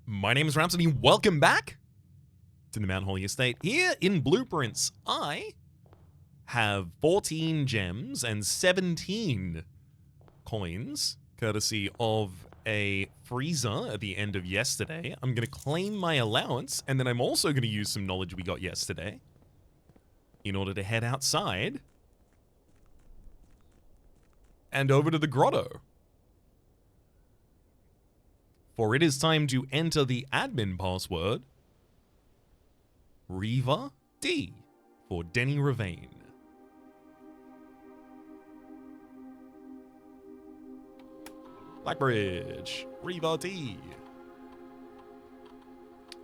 My name is Rhapsody. Welcome back to the Mount Holly Estate. Here in Blueprints, I have 14 gems and 17 coins, courtesy of a freezer at the end of yesterday. I'm going to claim my allowance, and then I'm also going to use some knowledge we got yesterday in order to head outside and over to the grotto. For it is time to enter the admin password, Riva D, for Denny Ravine. Blackbridge, Riva D.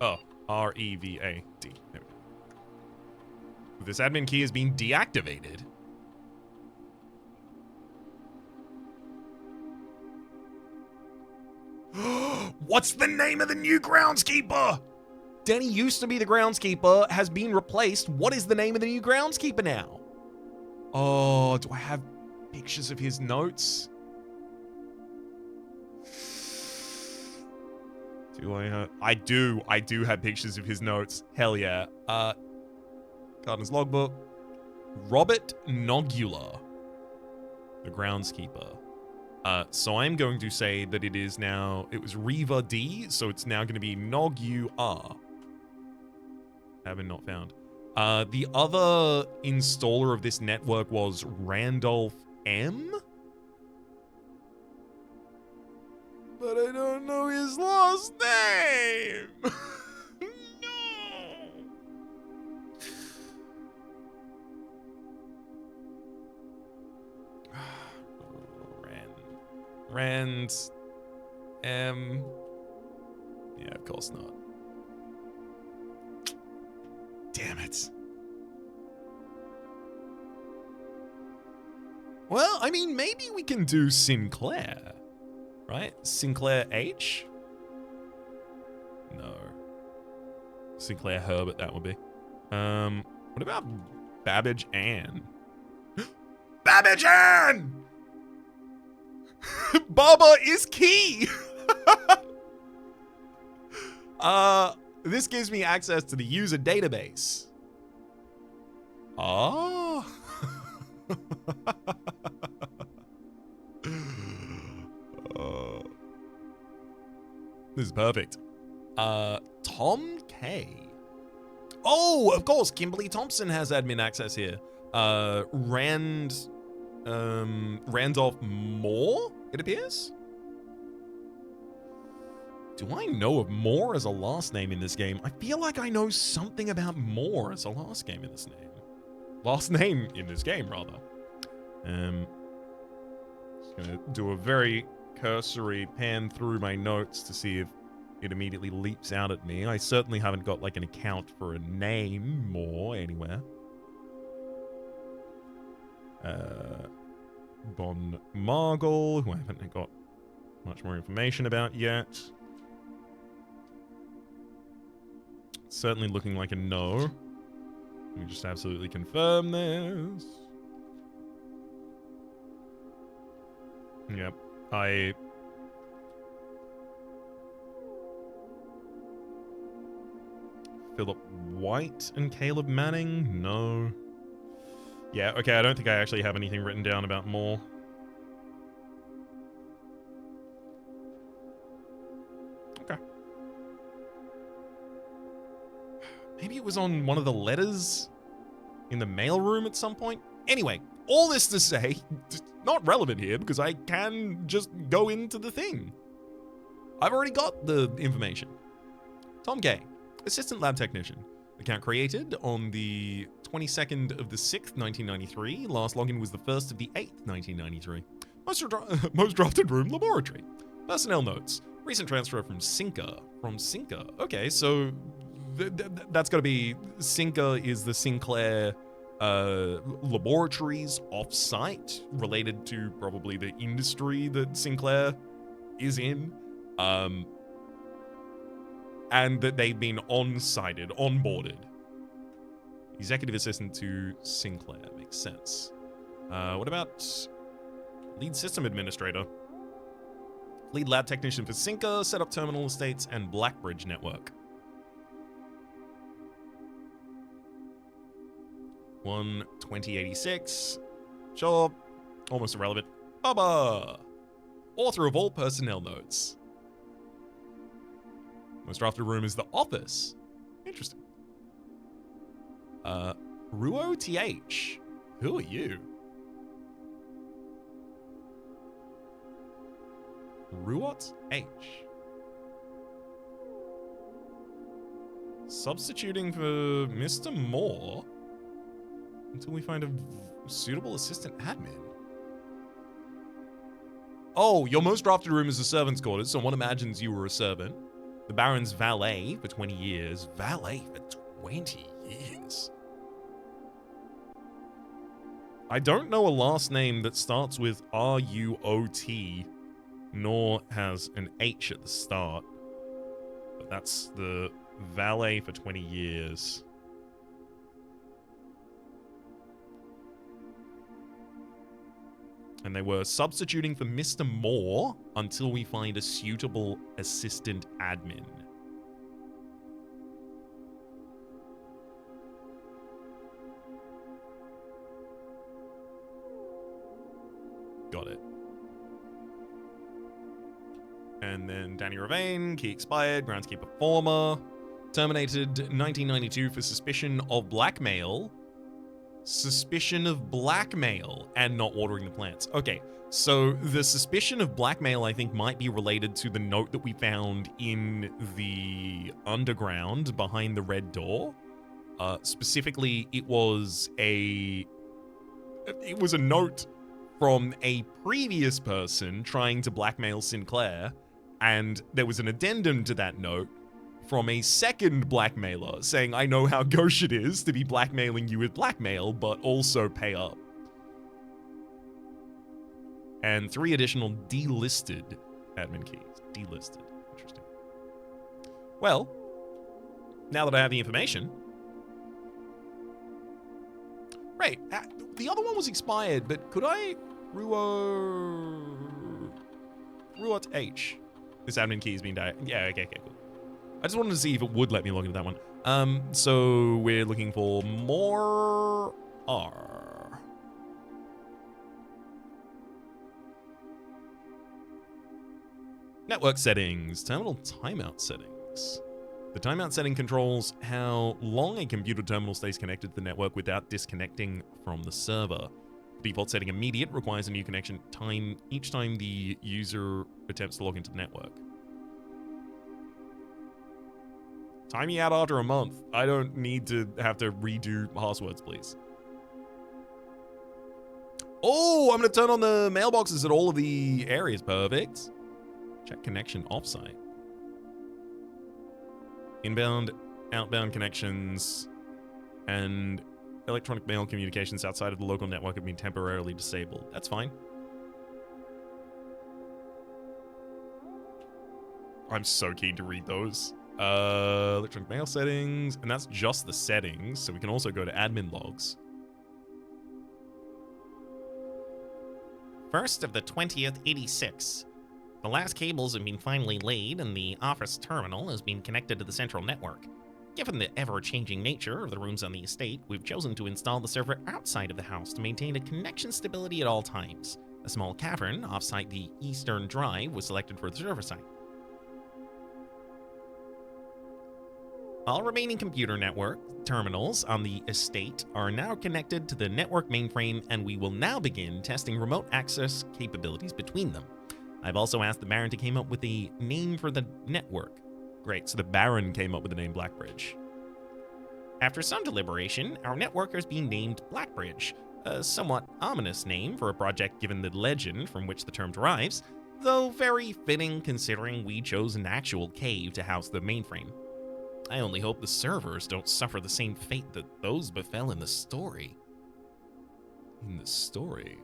Oh, R-E-V-A-D. There we go. This admin key has been deactivated. What's the name of the new groundskeeper? Denny used to be the groundskeeper, has been replaced. What is the name of the new groundskeeper now? Oh, do I have pictures of his notes? Do I have? I do have pictures of his notes. Hell yeah. Gardener's logbook. Robert Nogula, the groundskeeper. So I'm going to say that it is now, it was Riva D, so it's now going to be Nogula. Haven't not found. The other installer of this network was Randolph M? But I don't know his last name! Rand M. Yeah, of course not. Damn it. Well, I mean, maybe we can do Sinclair, right? Sinclair H? No. Sinclair Herbert, that would be. What about Babbage Ann? Babbage Ann! Baba is key! This gives me access to the user database. Oh. This is perfect. Tom K. Oh, of course, Kimberly Thompson has admin access here. Randolph Moore, it appears? Do I know of Moore as a last name in this game? I feel like I know something about Moore as a last name in this name. Last name in this game, rather. Just gonna do a very cursory pan through my notes to see if it immediately leaps out at me. I certainly haven't got like an account for a name Moore anywhere. Bon Margle, who I haven't got much more information about yet. Certainly looking like a no. Let me just absolutely confirm this. Yep, Philip White and Caleb Manning? No. Yeah, okay, I don't think I actually have anything written down about Moore. Okay. Maybe it was on one of the letters in the mailroom at some point? Anyway, all this to say, not relevant here because I can just go into the thing. I've already got the information. Tom K, Assistant Lab Technician. Account created on the 22nd of the 6th, 1993. Last login was the 1st of the 8th, 1993. Most drafted room, laboratory. Personnel notes. Recent transfer from Sinker. Okay, so that's got to be... Sinker is the Sinclair laboratories off-site related to probably the industry that Sinclair is in. And that they've been on-sited, onboarded. Executive assistant to Sinclair. Makes sense. What about lead system administrator? Lead lab technician for Sinker, set up terminal estates, and Blackbridge network. 1/2086. Sure. Almost irrelevant. Bubba! Author of all personnel notes. Most drafted room is the office. Interesting. Ruo TH. Who are you? Ruot H. Substituting for Mr. Moore until we find a suitable assistant admin. Oh, your most drafted room is the servant's quarters, so one imagines you were a servant. The Baron's valet for 20 years. Valet for 20 years? I don't know a last name that starts with R-U-O-T, nor has an H at the start. But that's the valet for 20 years. And they were substituting for Mr. Moore until we find a suitable assistant admin. Got it. And then Danny Ravane, key expired, groundskeeper former, terminated 1992 for suspicion of blackmail. Suspicion of blackmail and not watering the plants. Okay, so the suspicion of blackmail, I think, might be related to the note that we found in the underground behind the red door. Specifically, it was a note from a previous person trying to blackmail Sinclair, and there was an addendum to that note from a second blackmailer saying, I know how gauche it is to be blackmailing you with blackmail, but also pay up. And 3 additional delisted admin keys. Delisted. Interesting. Well, now that I have the information... Right, the other one was expired, but could I... Ruot H. This admin key has been yeah, okay, cool. I just wanted to see if it would let me log into that one. So we're looking for more R. Network settings, terminal timeout settings. The timeout setting controls how long a computer terminal stays connected to the network without disconnecting from the server. The default setting immediate requires a new connection time each time the user attempts to log into the network. Time me out after a month. I don't need to have to redo passwords, please. Oh, I'm going to turn on the mailboxes at all of the areas. Perfect. Check connection offsite. Inbound, outbound connections, and electronic mail communications outside of the local network have been temporarily disabled. That's fine. I'm so keen to read those. Electronic mail settings, and that's just the settings, so we can also go to admin logs. 1st of the 20th, 86. The last cables have been finally laid, and the office terminal has been connected to the central network. Given the ever-changing nature of the rooms on the estate, we've chosen to install the server outside of the house to maintain a connection stability at all times. A small cavern offsite the eastern drive was selected for the server site. All remaining computer network terminals on the estate are now connected to the network mainframe, and we will now begin testing remote access capabilities between them. I've also asked the Baron to come up with a name for the network. Great, so the Baron came up with the name Blackbridge. After some deliberation, our network has been named Blackbridge, a somewhat ominous name for a project given the legend from which the term derives, though very fitting considering we chose an actual cave to house the mainframe. I only hope the servers don't suffer the same fate that those befell in the story. In the story?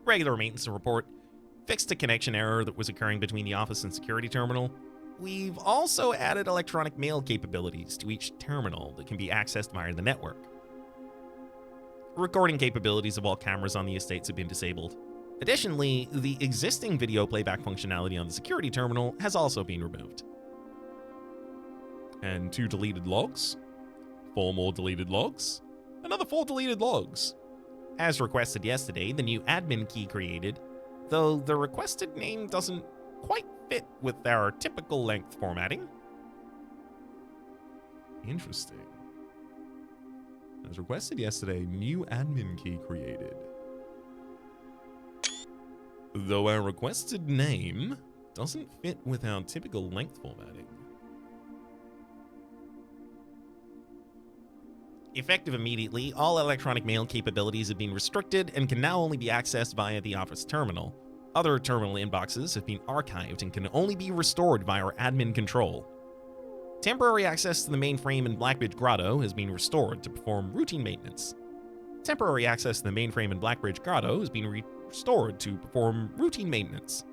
Regular maintenance report. Fixed a connection error that was occurring between the office and security terminal. We've also added electronic mail capabilities to each terminal that can be accessed via the network. Recording capabilities of all cameras on the estates have been disabled. Additionally, the existing video playback functionality on the security terminal has also been removed. And 2 deleted logs, 4 more deleted logs, another 4 deleted logs. As requested yesterday, the new admin key created, though the requested name doesn't quite fit with our typical length formatting. Interesting. As requested yesterday, new admin key created. Though our requested name doesn't fit with our typical length formatting. Effective immediately, all electronic mail capabilities have been restricted and can now only be accessed via the Office terminal. Other terminal inboxes have been archived and can only be restored via our admin control. Temporary access to the mainframe in Blackbridge Grotto has been restored to perform routine maintenance. Temporary access to the mainframe in Blackbridge Grotto has been restored to perform routine maintenance.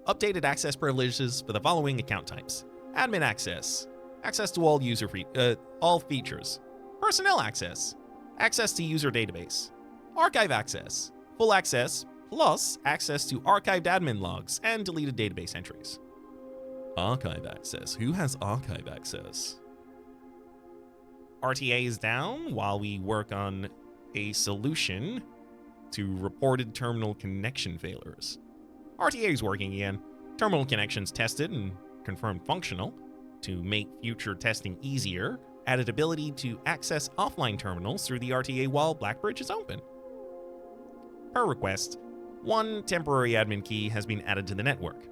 Updated access privileges for the following account types: admin access, access to all all features, personnel access, access to user database, archive access, full access, plus access to archived admin logs and deleted database entries. Archive access. Who has archive access? RTA is down while we work on a solution to reported terminal connection failures. RTA is working again. Terminal connections tested and confirmed functional. To make future testing easier, added ability to access offline terminals through the RTA while Blackbridge is open. Per request, 1 temporary admin key has been added to the network.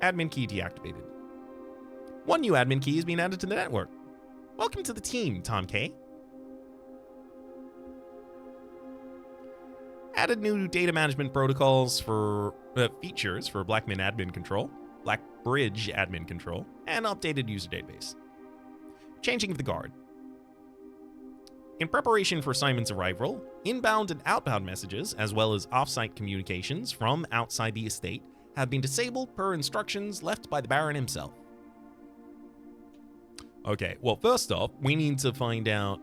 Admin key deactivated. 1 new admin key has been added to the network. Welcome to the team, Tom K. Added new data management protocols for features for Blackbridge admin control, and updated user database. Changing of the guard. In preparation for Simon's arrival, inbound and outbound messages, as well as off-site communications from outside the estate, have been disabled per instructions left by the Baron himself. Okay, well, first off, we need to find out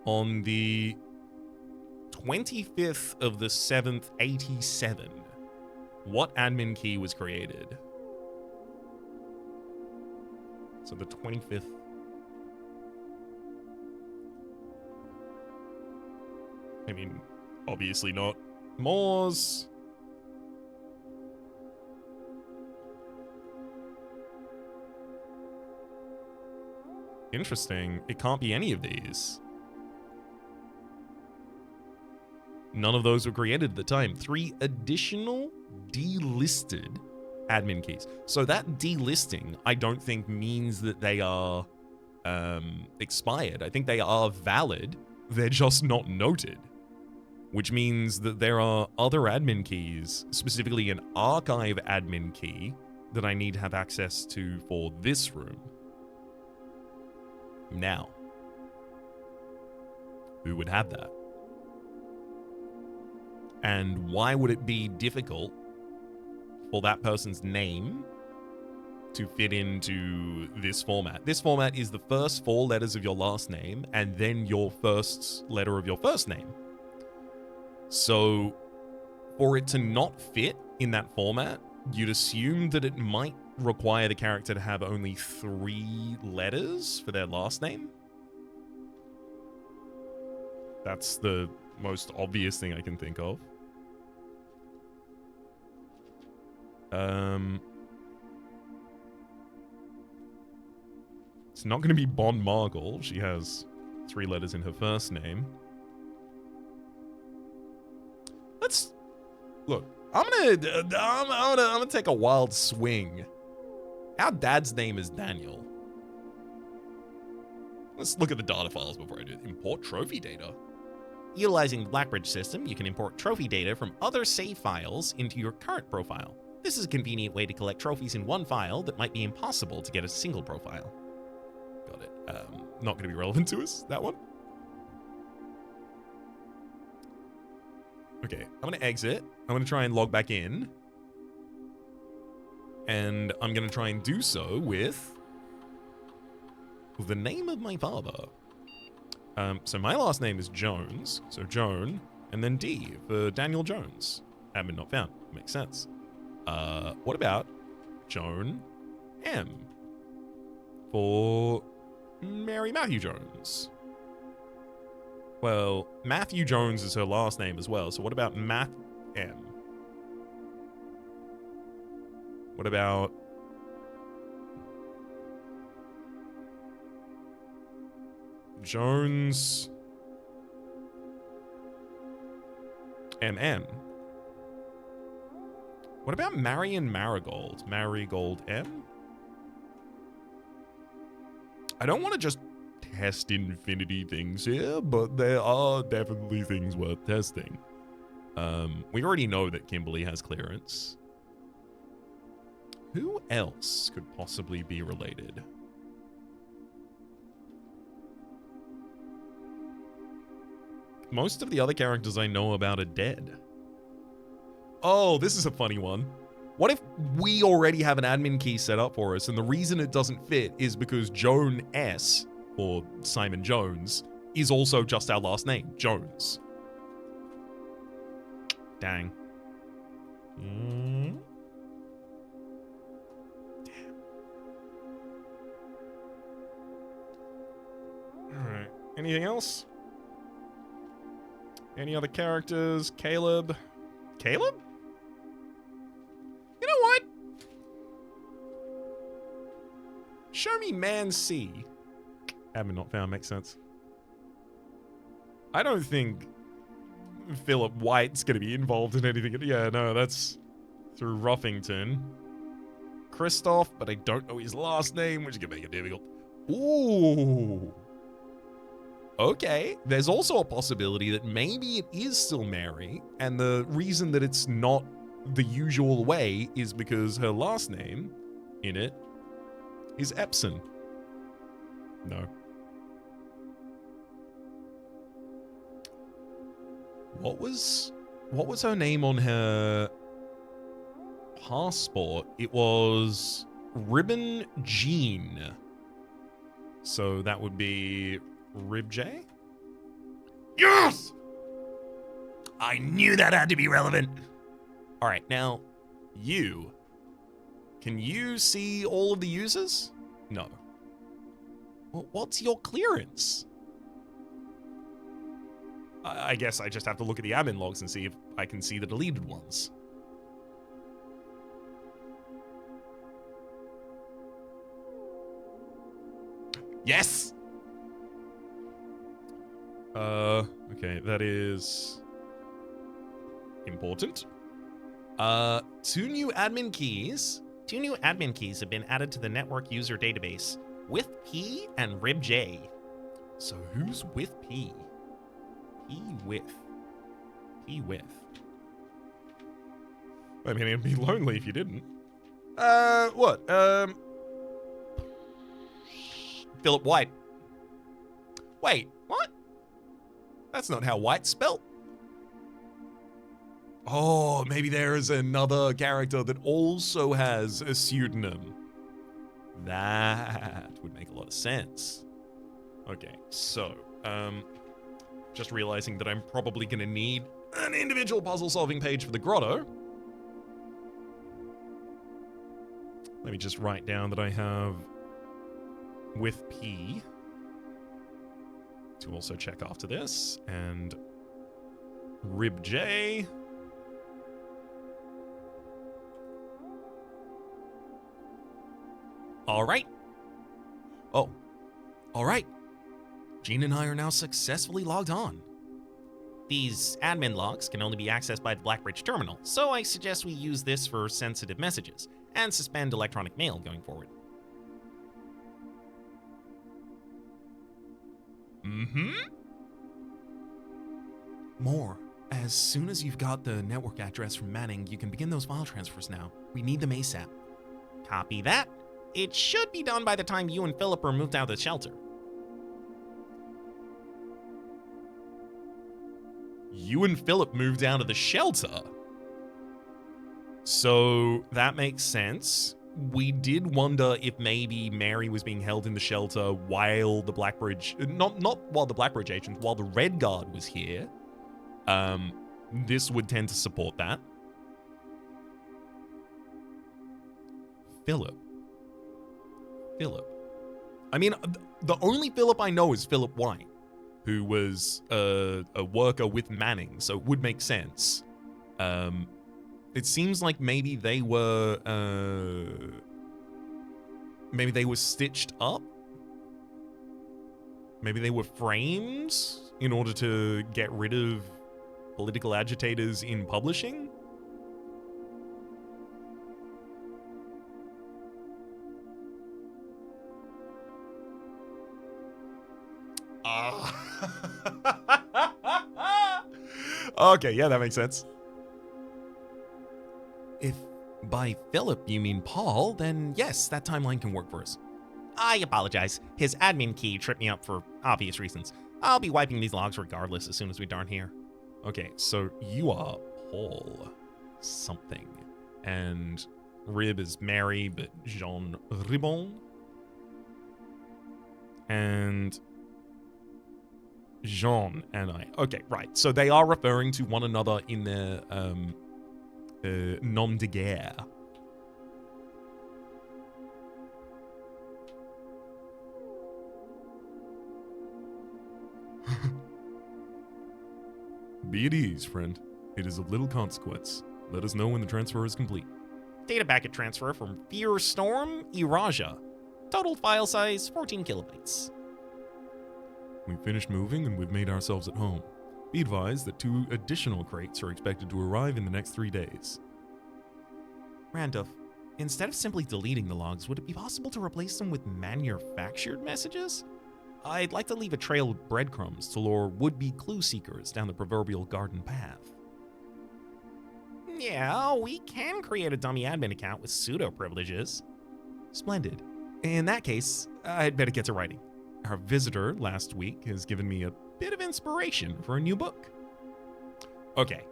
on the 25th of the 7th, 87, what admin key was created. So the 25th. I mean, obviously not Moore's. Interesting. It can't be any of these. None of those were created at the time. 3 additional delisted admin keys. So that delisting, I don't think means that they are expired. I think they are valid. They're just not noted. Which means that there are other admin keys, specifically an archive admin key, that I need to have access to for this room. Now, who would have that? And why would it be difficult for that person's name to fit into this format? This format is the first 4 letters of your last name and then your first letter of your first name. So, for it to not fit in that format, you'd assume that it might require the character to have only 3 letters for their last name. That's the most obvious thing I can think of. It's not going to be Bon Margle. She has 3 letters in her first name. Let's look. I'm gonna take a wild swing. Our dad's name is Daniel. Let's look at the data files before I do it. Import trophy data. Utilizing the Blackbridge system, you can import trophy data from other save files into your current profile. This is a convenient way to collect trophies in one file that might be impossible to get a single profile. Got it. Not going to be relevant to us, that one. Okay, I'm going to exit. I'm going to try and log back in. And I'm going to try and do so with the name of my father. So my last name is Jones, so Joan, and then D for Daniel Jones. Admin not found. Makes sense. What about Joan M for Mary Matthew Jones? Well, Matthew Jones is her last name as well, so what about Matt M? What about Jones MM? What about Marion Marigold? Marigold M? I don't want to just test infinity things here, but there are definitely things worth testing. We already know that Kimberly has clearance. Who else could possibly be related? Most of the other characters I know about are dead. Oh, this is a funny one. What if we already have an admin key set up for us, and the reason it doesn't fit is because Joan S, or Simon Jones, is also just our last name, Jones. Dang. Damn. Alright. Anything else? Any other characters? Caleb? Caleb? You know what? Show me Man C. Admin not found makes sense. I don't think Philip White's going to be involved in anything. Yeah, no, that's through Ruffington. Christoph, but I don't know his last name, which is going to make it difficult. Ooh. Okay, there's also a possibility that maybe it is still Mary, and the reason that it's not the usual way is because her last name in it is Epson. No. What was her name on her passport? It was Ribbon Jean. So that would be Rib J? Yes! I knew that had to be relevant. All right, now, you. Can you see all of the users? No. Well, what's your clearance? I guess I just have to look at the admin logs and see if I can see the deleted ones. Yes! Okay, that is important. Two new admin keys have been added to the network user database with P and RibJ. So who's with P? P with. I mean, it'd be lonely if you didn't. What? Philip White. Wait, what? That's not how White's spelled. Oh, maybe there is another character that also has a pseudonym. That would make a lot of sense. Okay, so, just realizing that I'm probably going to need an individual puzzle-solving page for the grotto. Let me just write down that I have with P to also check after this, and Rib J. All right. Oh, all right. Gene and I are now successfully logged on. These admin logs can only be accessed by the Blackbridge terminal, so I suggest we use this for sensitive messages and suspend electronic mail going forward. More. As soon as you've got the network address from Manning, you can begin those file transfers now. We need them ASAP. Copy that. It should be done by the time you and Philip are moved out of the shelter. You and Philip moved out of the shelter? So that makes sense. we did wonder if maybe Mary was being held in the shelter while the Blackbridge, not while the Blackbridge agents, while the Red Guard was here. This would tend to support that. Philip. I mean, the only Philip I know is Philip White, who was a worker with Manning, so it would make sense. It seems like maybe they were stitched up. Maybe they were framed in order to get rid of political agitators in publishing. Okay, yeah, that makes sense. If by Philip you mean Paul, then yes, that timeline can work for us. I apologize. His admin key tripped me up for obvious reasons. I'll be wiping these logs regardless as soon as we darn here. Okay, so you are Paul something. And Rib is Mary, but Jean Ribon. And Jean and I. Okay, right. So they are referring to one another in their nom de guerre. Be at ease, friend. It is of little consequence. Let us know when the transfer is complete. Data packet transfer from Fear Storm, Iraja. Total file size 14 kilobytes. We've finished moving and we've made ourselves at home. Be advised that 2 additional crates are expected to arrive in the next 3 days. Randolph, instead of simply deleting the logs, would it be possible to replace them with manufactured messages? I'd like to leave a trail of breadcrumbs to lure would-be clue seekers down the proverbial garden path. Yeah, we can create a dummy admin account with pseudo privileges. Splendid. In that case, I'd better get to writing. Our visitor last week has given me a bit of inspiration for a new book. Okay,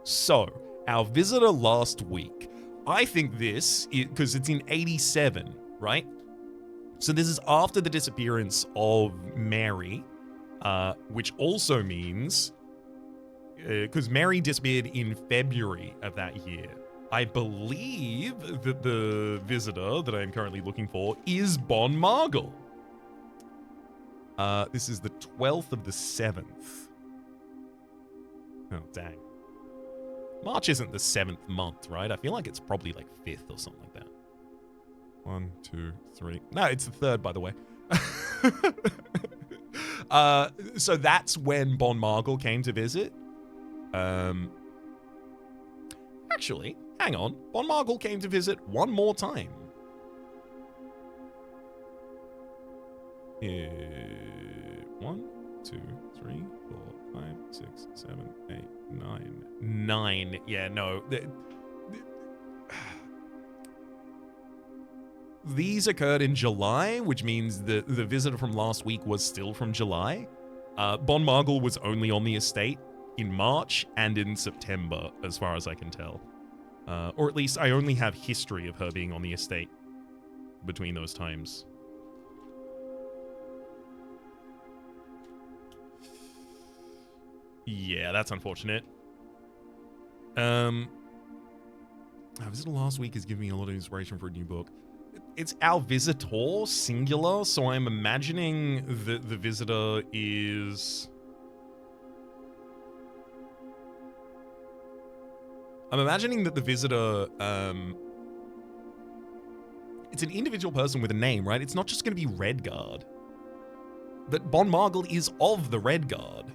so our visitor last week, I think this, because it's in 87, right? So this is after the disappearance of Mary, which also means, because Mary disappeared in February of that year. I believe that the visitor that I'm currently looking for is Bon Margle. This is the 12th of the 7th. Oh, dang. March isn't the 7th month, right? I feel like it's probably like 5th or something like that. 1, 2, 3. No, it's the 3rd, by the way. So that's when Bon Margle came to visit. Actually, hang on. Bon Margle came to visit one more time. 1, 2, 3, 4, 5, 6, 7, 8, 9. 9. Yeah, no. These occurred in July, which means the visitor from last week was still from July. Bon Margle was only on the estate in March and in September, as far as I can tell. Or at least I only have history of her being on the estate between those times. Yeah, that's unfortunate. Our visitor last week has given me a lot of inspiration for a new book. It's our visitor, singular, so I'm imagining that the visitor is... I'm imagining that the visitor, it's an individual person with a name, right? It's not just going to be Redguard. That Bon Margle is of the Redguard.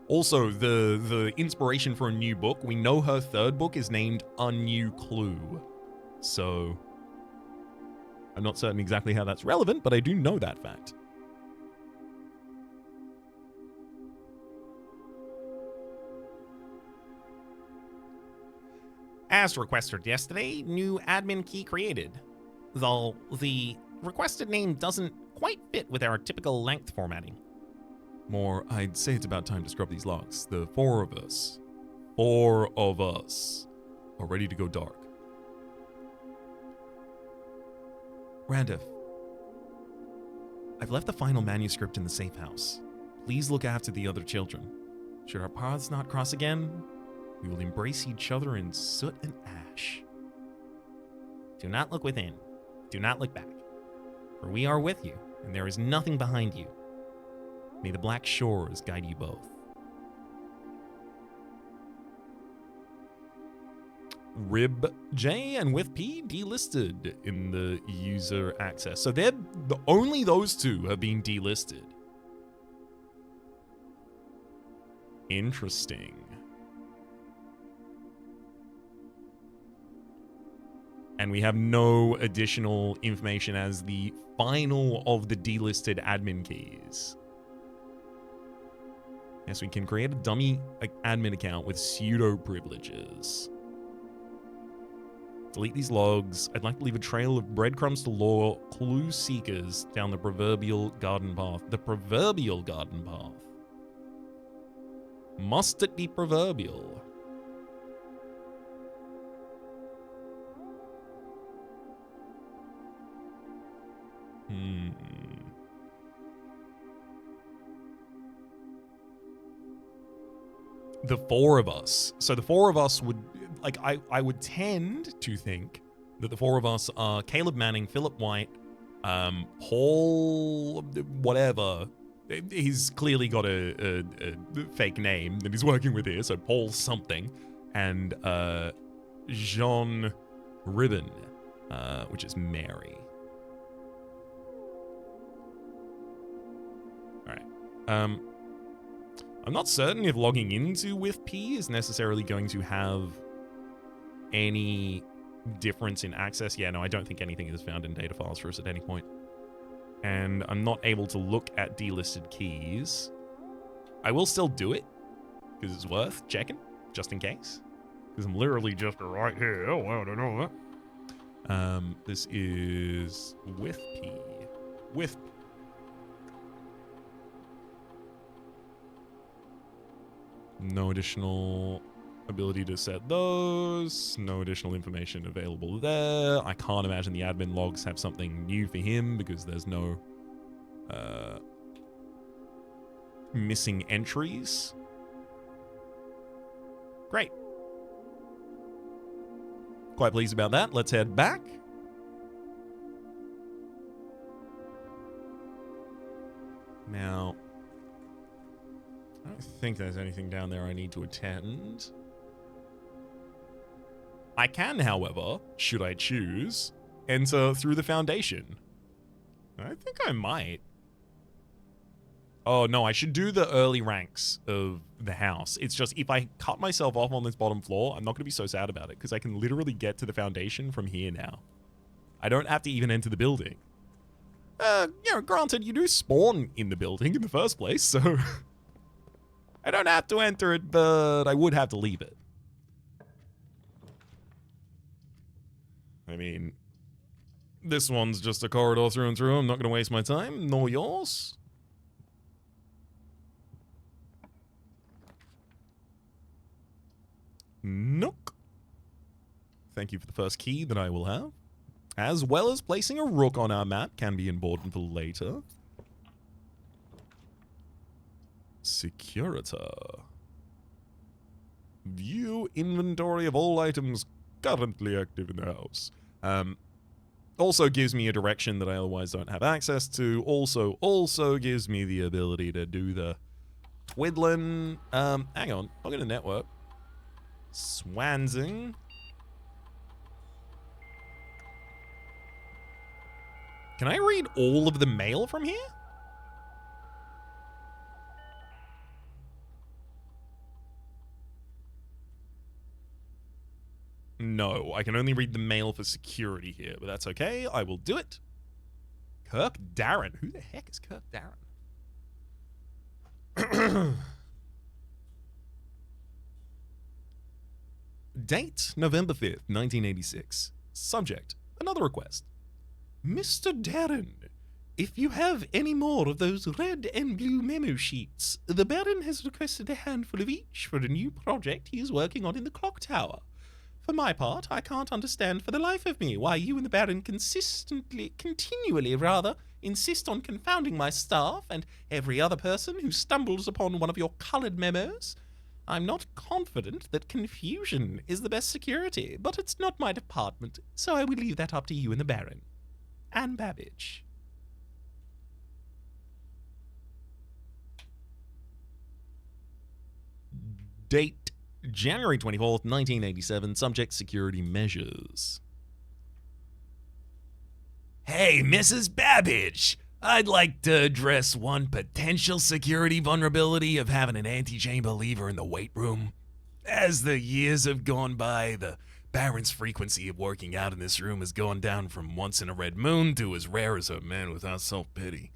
Also, the inspiration for a new book, we know her 3rd book is named A New Clue. So, I'm not certain exactly how that's relevant, but I do know that fact. As requested yesterday, new admin key created. Though the requested name doesn't quite fit with our typical length formatting. More, I'd say it's about time to scrub these logs. The 4 of us. 4 of us. are ready to go dark. Randolph, I've left the final manuscript in the safe house. Please look after the other children. Should our paths not cross again, we will embrace each other in soot and ash. Do not look within. Do not look back. For we are with you, and there is nothing behind you. May the black shores guide you both. Rib J and with P delisted in the user access. So only those two have been delisted. Interesting. And we have no additional information as the final of the delisted admin keys. Yes, we can create a dummy admin account with pseudo privileges. Delete these logs. I'd like to leave a trail of breadcrumbs to lure clue seekers down the proverbial garden path. The proverbial garden path. Must it be proverbial? The four of us. So the four of us would, like, I would tend to think that the four of us are Caleb Manning, Philip White, Paul, whatever. He's clearly got a fake name that he's working with here, so Paul something, and Jean Ribbon, which is Mary. All right. I'm not certain if logging into with P is necessarily going to have any difference in access. Yeah, no, I don't think anything is found in data files for us at any point. And I'm not able to look at delisted keys. I will still do it, because it's worth checking, just in case. Because I'm literally just right here. Oh, I don't know that. This is with P. With P. No additional ability to set those. No additional information available there. I can't imagine the admin logs have something new for him because there's no missing entries. Great. Quite pleased about that. Let's head back. Now, I don't think there's anything down there I need to attend. I can, however, should I choose, enter through the foundation. I think I might. Oh, no, I should do the early ranks of the house. It's just, if I cut myself off on this bottom floor, I'm not going to be so sad about it, because I can literally get to the foundation from here now. I don't have to even enter the building. Granted, you do spawn in the building in the first place, so... I don't have to enter it, but I would have to leave it. I mean, this one's just a corridor through and through. I'm not going to waste my time, nor yours. Nook. Thank you for the first key that I will have. As well as placing a rook on our map can be important for later. Securita. View inventory of all items currently active in the house. Also gives me a direction that I otherwise don't have access to. Also gives me the ability to do the twiddling. Hang on. I'll get a network. Swansing. Can I read all of the mail from here? No, I can only read the mail for security here, but that's okay. I will do it. Kirk Darren. Who the heck is Kirk Darren? Date, November 5th, 1986. Subject, another request. Mr. Darren, if you have any more of those red and blue memo sheets, the Baron has requested a handful of each for a new project he is working on in the clock tower. For my part, I can't understand for the life of me why you and the Baron continually insist on confounding my staff and every other person who stumbles upon one of your coloured memos. I'm not confident that confusion is the best security, but it's not my department, so I will leave that up to you and the Baron. Anne Babbage. Date January 24th, 1987. Subject security measures. Hey, Mrs. Babbage! I'd like to address one potential security vulnerability of having an anti-chamber lever in the weight room. As the years have gone by, the Baron's frequency of working out in this room has gone down from once in a red moon to as rare as a man without self-pity.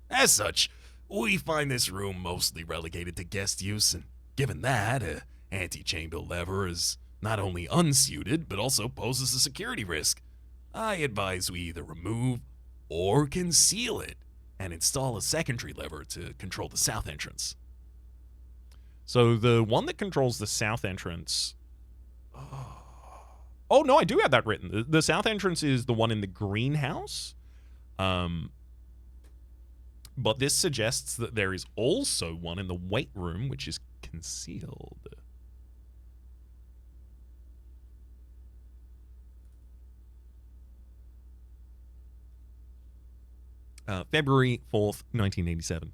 As such, we find this room mostly relegated to guest use, and given that, an anti-chamber lever is not only unsuited, but also poses a security risk. I advise we either remove or conceal it and install a secondary lever to control the south entrance. So the one that controls the south entrance... Oh, no, I do have that written. The south entrance is the one in the greenhouse. But this suggests that there is also one in the weight room, which is concealed. February 4th, 1987.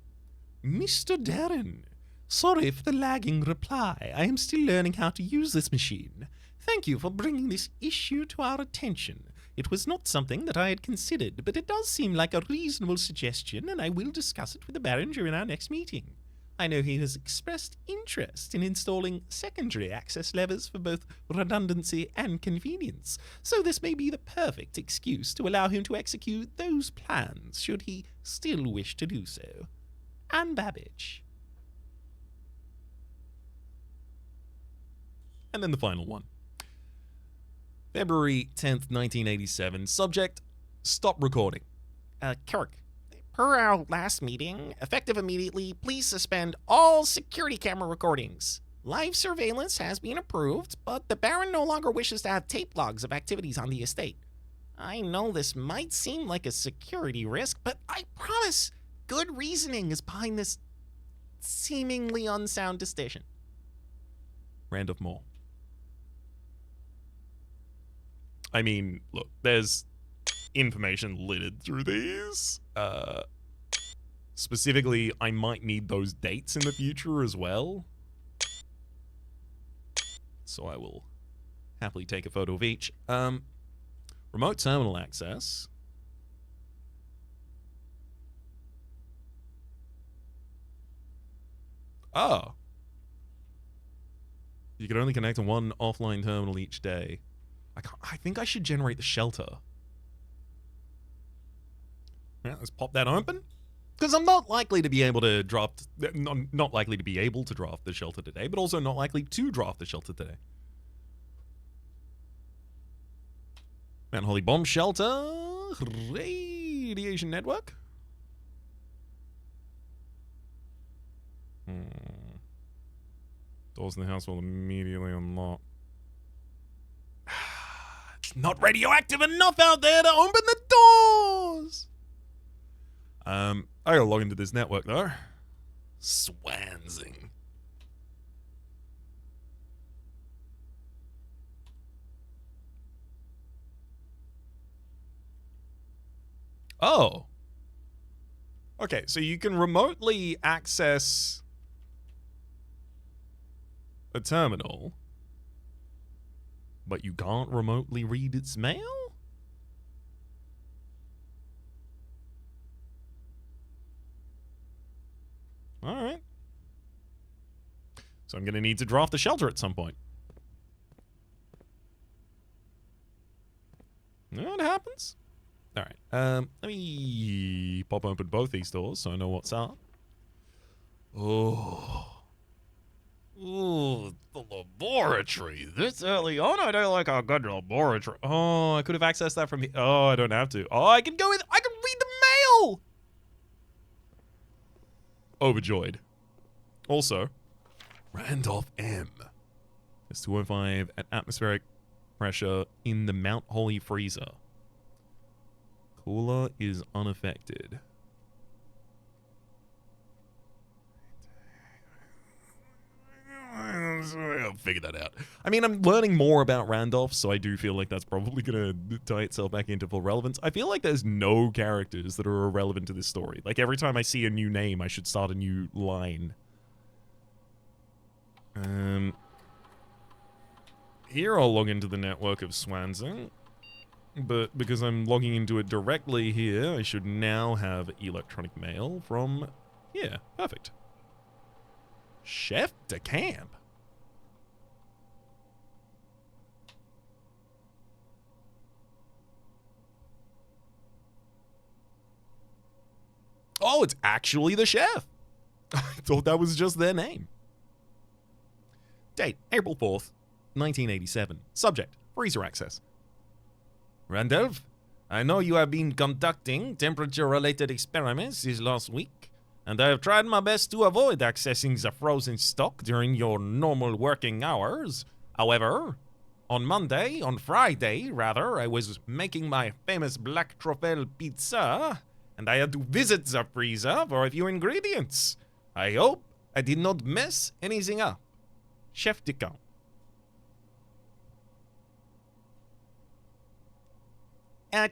Mr. Darren, sorry for the lagging reply. I am still learning how to use this machine. Thank you for bringing this issue to our attention. It was not something that I had considered, but it does seem like a reasonable suggestion, and I will discuss it with the Baron during our next meeting. I know he has expressed interest in installing secondary access levers for both redundancy and convenience, so this may be the perfect excuse to allow him to execute those plans, should he still wish to do so. Anne Babbage. And then the final one. February 10th, 1987. Subject, stop recording. Kirk. Per our last meeting, effective immediately, please suspend all security camera recordings. Live surveillance has been approved, but the Baron no longer wishes to have tape logs of activities on the estate. I know this might seem like a security risk, but I promise good reasoning is behind this seemingly unsound decision. Randolph Moore. I mean, look, there's information littered through these. Specifically, I might need those dates in the future as well. So I will happily take a photo of each. Remote terminal access. Oh. You can only connect to one offline terminal each day. I think I should generate the shelter. Yeah, let's pop that open. Because I'm not likely to be able to draft... Not likely to be able to draft the shelter today, but also not likely to draft the shelter today. Mount Holly Bomb Shelter. Radiation Network. Doors in the house will immediately unlock. It's not radioactive enough out there to open the doors! I gotta log into this network, though. Swansing. Oh. Okay, so you can remotely access a terminal, but you can't remotely read its mail? Alright. So I'm going to need to draft the shelter at some point. That happens. Alright. Let me pop open both these doors so I know what's up. Oh. Ooh, the laboratory. This early on, I don't like our good laboratory. Oh, I could have accessed that from here. Oh, I don't have to. Oh, I can go in. I can read the mail. Overjoyed. Also, Randolph M. S205 at atmospheric pressure in the Mount Holly freezer. Cooler is unaffected. I'll figure that out. I mean, I'm learning more about Randolph, so I do feel like that's probably going to tie itself back into full relevance. I feel like there's no characters that are irrelevant to this story. Like, every time I see a new name, I should start a new line. Here I'll log into the network of Swansea. But because I'm logging into it directly here, I should now have electronic mail from here. Perfect. Chef de camp. Oh, it's actually the chef. I thought that was just their name. Date, April 4th, 1987. Subject, freezer access. Randolph, I know you have been conducting temperature-related experiments this last week, and I have tried my best to avoid accessing the frozen stock during your normal working hours. However, on Friday, I was making my famous black truffle pizza, and I had to visit the freezer for a few ingredients. I hope I did not mess anything up. Chef de camp.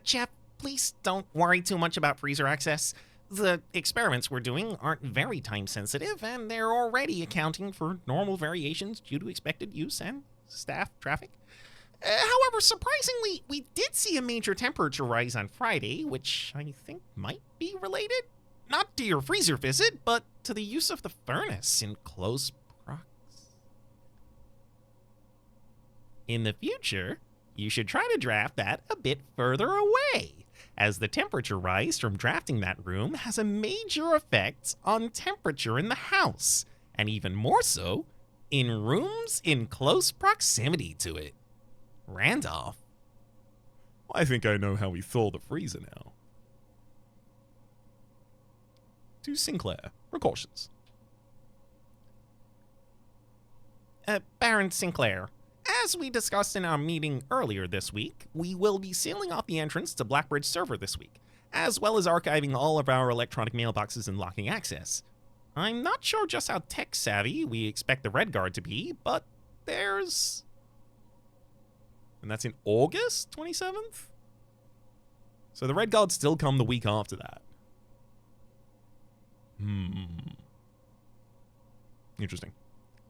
Chef, please don't worry too much about freezer access. The experiments we're doing aren't very time sensitive, and they're already accounting for normal variations due to expected use and staff traffic. However, surprisingly, we did see a major temperature rise on Friday, which I think might be related, not to your freezer visit, but to the use of the furnace in close prox. In the future, you should try to draft that a bit further away, as the temperature rise from drafting that room has a major effect on temperature in the house, and even more so, in rooms in close proximity to it. Randolph. I think I know how we thaw the freezer now. To Sinclair, precautions. Baron Sinclair, as we discussed in our meeting earlier this week, we will be sealing off the entrance to Blackbridge server this week, as well as archiving all of our electronic mailboxes and locking access. I'm not sure just how tech-savvy we expect the Red Guard to be, but there's... And that's in August 27th? So the Red Guards still come the week after that. Interesting.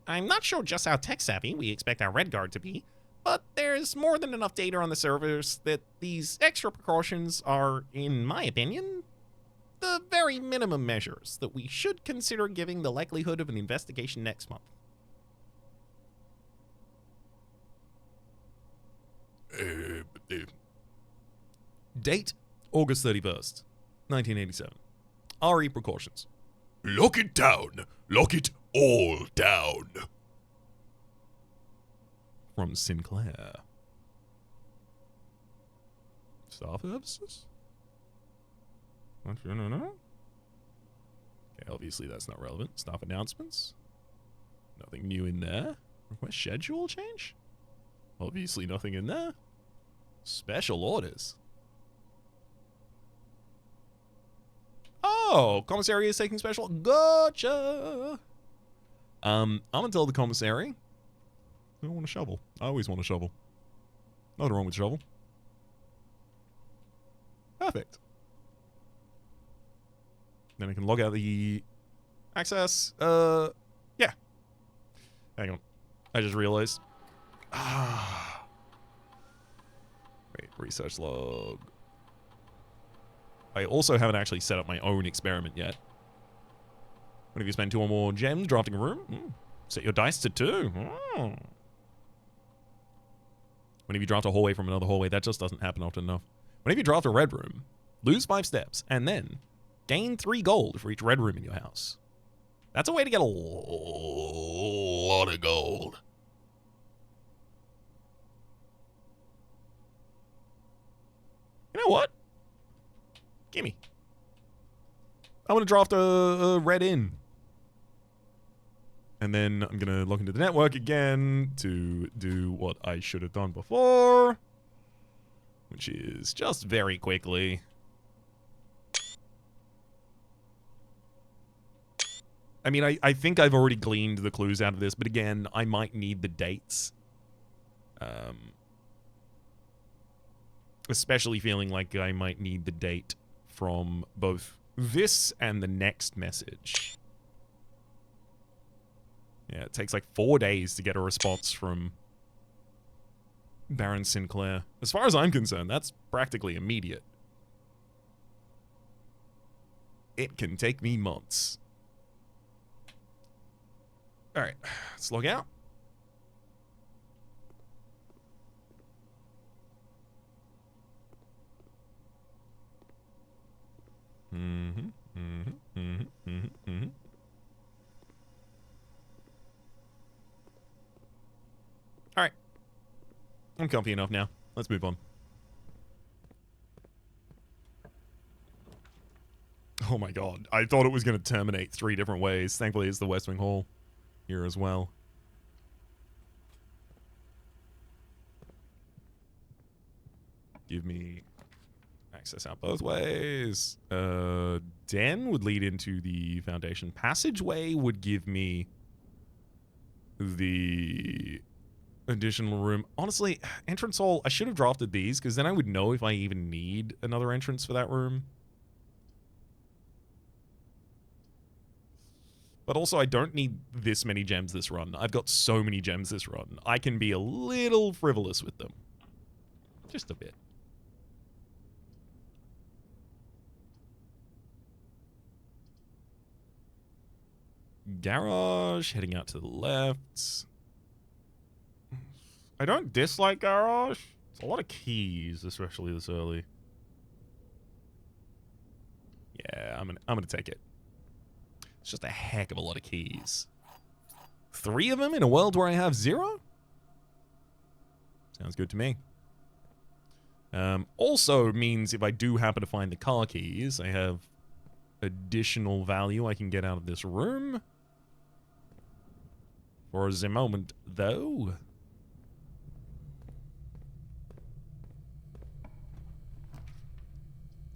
I'm not sure just how tech-savvy we expect our Red Guard to be, but there's more than enough data on the servers that these extra precautions are, in my opinion, the very minimum measures that we should consider giving the likelihood of an investigation next month. Date, August 31st, 1987. RE precautions. Lock it down. Lock it all down. From Sinclair. Staff services? No. Okay, obviously that's not relevant. Staff announcements? Nothing new in there. Request schedule change? Obviously nothing in there. Special orders. Oh, commissary is taking special. Gotcha. I'm gonna tell the commissary. I want a shovel. I always want a shovel. Nothing wrong with shovel. Perfect. Then I can log out the access. Yeah. Hang on. I just realized. Wait, research log. I also haven't actually set up my own experiment yet. When have you spent 2 or more gems drafting a room? Set your dice to 2. Whenever you draft a hallway from another hallway, that just doesn't happen often enough. Whenever you draft a red room, lose 5 steps, and then gain 3 gold for each red room in your house. That's a way to get a lot of gold. You know what? Gimme. I'm going to draft a red inn. And then I'm going to log into the network again to do what I should have done before, which is just very quickly. I mean, I think I've already gleaned the clues out of this, but again, I might need the dates. Especially feeling like I might need the date from both this and the next message. Yeah, it takes like 4 days to get a response from Baron Sinclair. As far as I'm concerned, that's practically immediate. It can take me months. Alright, let's log out. Alright. I'm comfy enough now. Let's move on. Oh my god. I thought it was going to terminate 3 different ways. Thankfully, it's the West Wing Hall here as well. Give me access out both ways. Den would lead into the Foundation. Passageway would give me the additional room. Honestly, entrance hall, I should have drafted these because then I would know if I even need another entrance for that room. But also, I don't need this many gems this run. I've got so many gems this run. I can be a little frivolous with them. Just a bit. Garage, heading out to the left. I don't dislike garage. It's a lot of keys, especially this early. Yeah, I'm gonna take it. It's just a heck of a lot of keys. 3 of them in a world where I have 0? Sounds good to me. Also means if I do happen to find the car keys, I have additional value I can get out of this room. For the moment, though.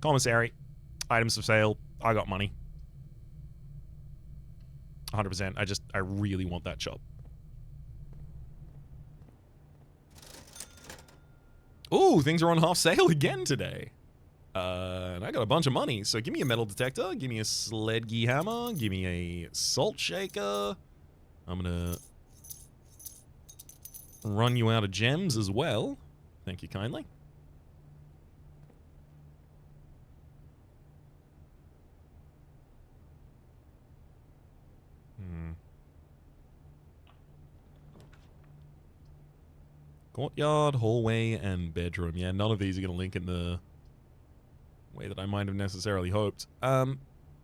Commissary. Items for sale. I got money. 100%. I really want that shop. Ooh, things are on half sale again today. And I got a bunch of money. So give me a metal detector. Give me a sledgy hammer. Give me a salt shaker. I'm gonna run you out of gems as well. Thank you kindly. Courtyard, hallway, and bedroom. Yeah, none of these are going to link in the way that I might have necessarily hoped. I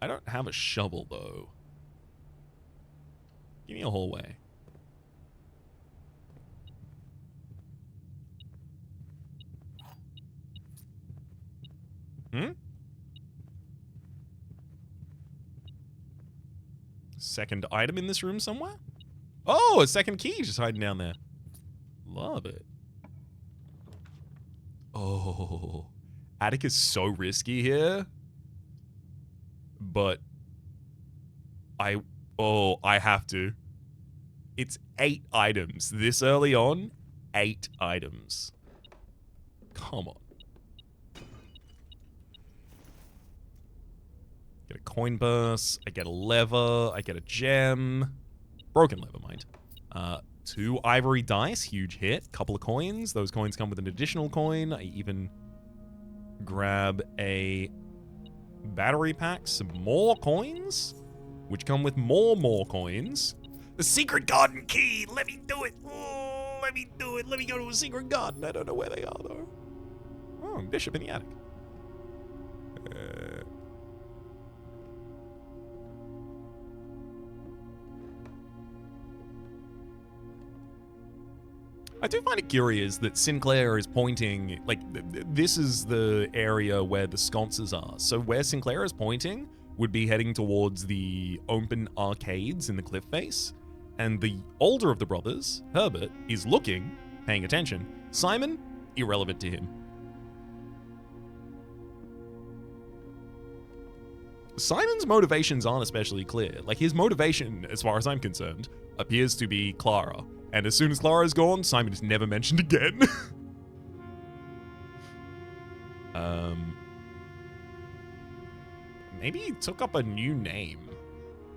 don't have a shovel, though. Give me a hallway. Second item in this room somewhere? Oh, a second key just hiding down there. Love it. Oh, attic is so risky here. But I have to. It's 8 items. This early on, 8 items. Come on. Get a coin purse. I get a lever. I get a gem. Broken lever, mind. 2 ivory dice, huge hit. Couple of coins. Those coins come with an additional coin. I even grab a battery pack, some more coins, which come with more coins. The secret garden key. Let me do it. Oh, let me do it. Let me go to a secret garden. I don't know where they are, though. Oh, bishop in the attic. I do find it curious that Sinclair is pointing, like, this is the area where the sconces are. So where Sinclair is pointing would be heading towards the open arcades in the cliff face. And the older of the brothers, Herbert, is looking, paying attention. Simon, irrelevant to him. Simon's motivations aren't especially clear. Like, his motivation, as far as I'm concerned, appears to be Clara. And as soon as Clara is gone, Simon is never mentioned again. Maybe he took up a new name.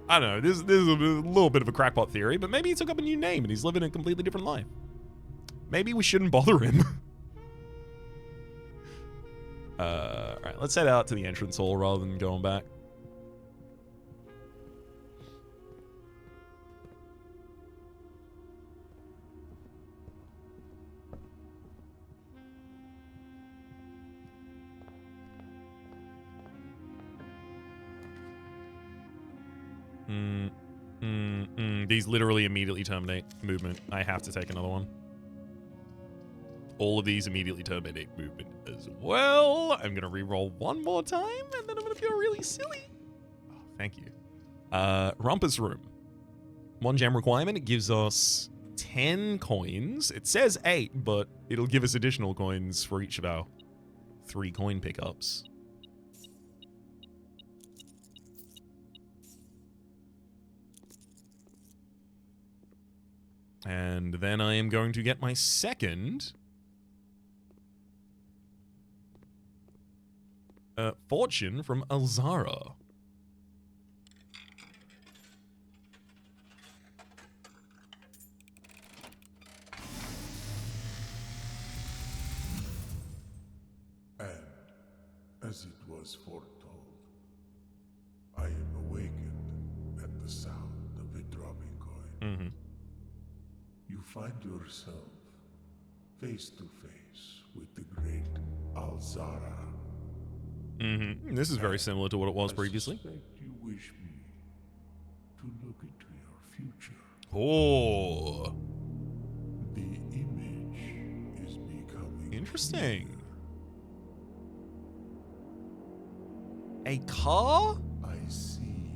I don't know, this is a little bit of a crackpot theory, but maybe he took up a new name and he's living a completely different life. Maybe we shouldn't bother him. Alright, let's head out to the entrance hall rather than going back. These literally immediately terminate movement. I have to take another one. All of these immediately terminate movement as well. I'm going to re-roll one more time, and then I'm going to feel really silly. Oh, thank you. Rumpus Room. 1 gem requirement. It gives us 10 coins. It says 8, but it'll give us additional coins for each of our 3 coin pickups. And then I am going to get my second fortune from Alzara. And as it was foretold, I am awakened at the sound of a dropping coin. Mm-hmm. You find yourself face to face with the great Alzara. Mm-hmm. This is very similar to what it was previously. I suspect you wish me to look into your future. Oh, The image is becoming interesting. A car? I see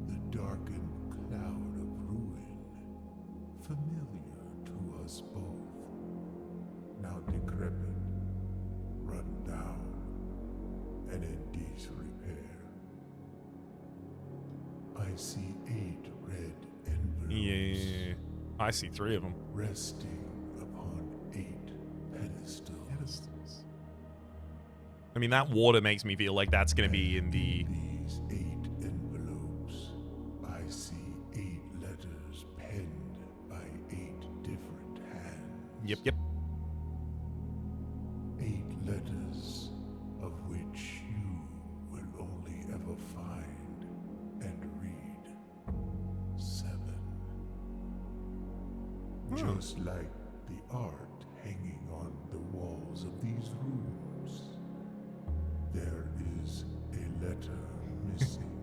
the darkened cloud of ruin, familiar to us both, now decrepit, run down, and in disrepair. I see 8 red envelopes Yeah, I see 3 of them. resting upon 8 pedestals. I mean, that water makes me feel like that's going to be in the... These 8 envelopes, I see 8 letters penned by 8 different hands. Yep. 8 letters of which you will only ever find and read 7. Just like the art hanging on the walls of these rooms, there is a letter missing.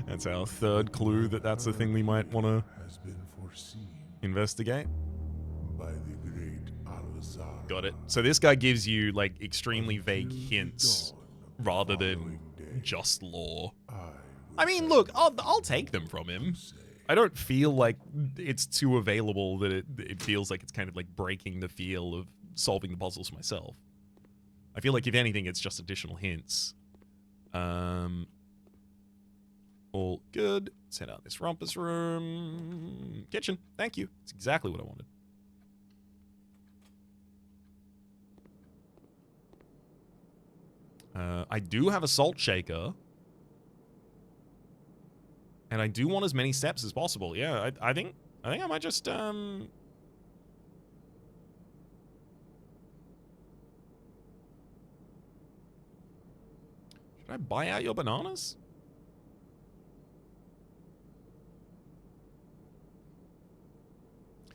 That's our third clue that that's the thing we might want to Has been foreseen investigate. by the great Alzara. Got it. So this guy gives you, like, extremely vague hints rather than just lore. I mean, look, I'll take them from him. I don't feel like it's too available that it feels like it's kind of like breaking the feel of solving the puzzles myself. I feel like, if anything, it's just additional hints. All good. Let's head out this rumpus room. Kitchen. Thank you. It's exactly what I wanted. I do have a salt shaker. And I do want as many steps as possible. Yeah, I think I might just Should I buy out your bananas?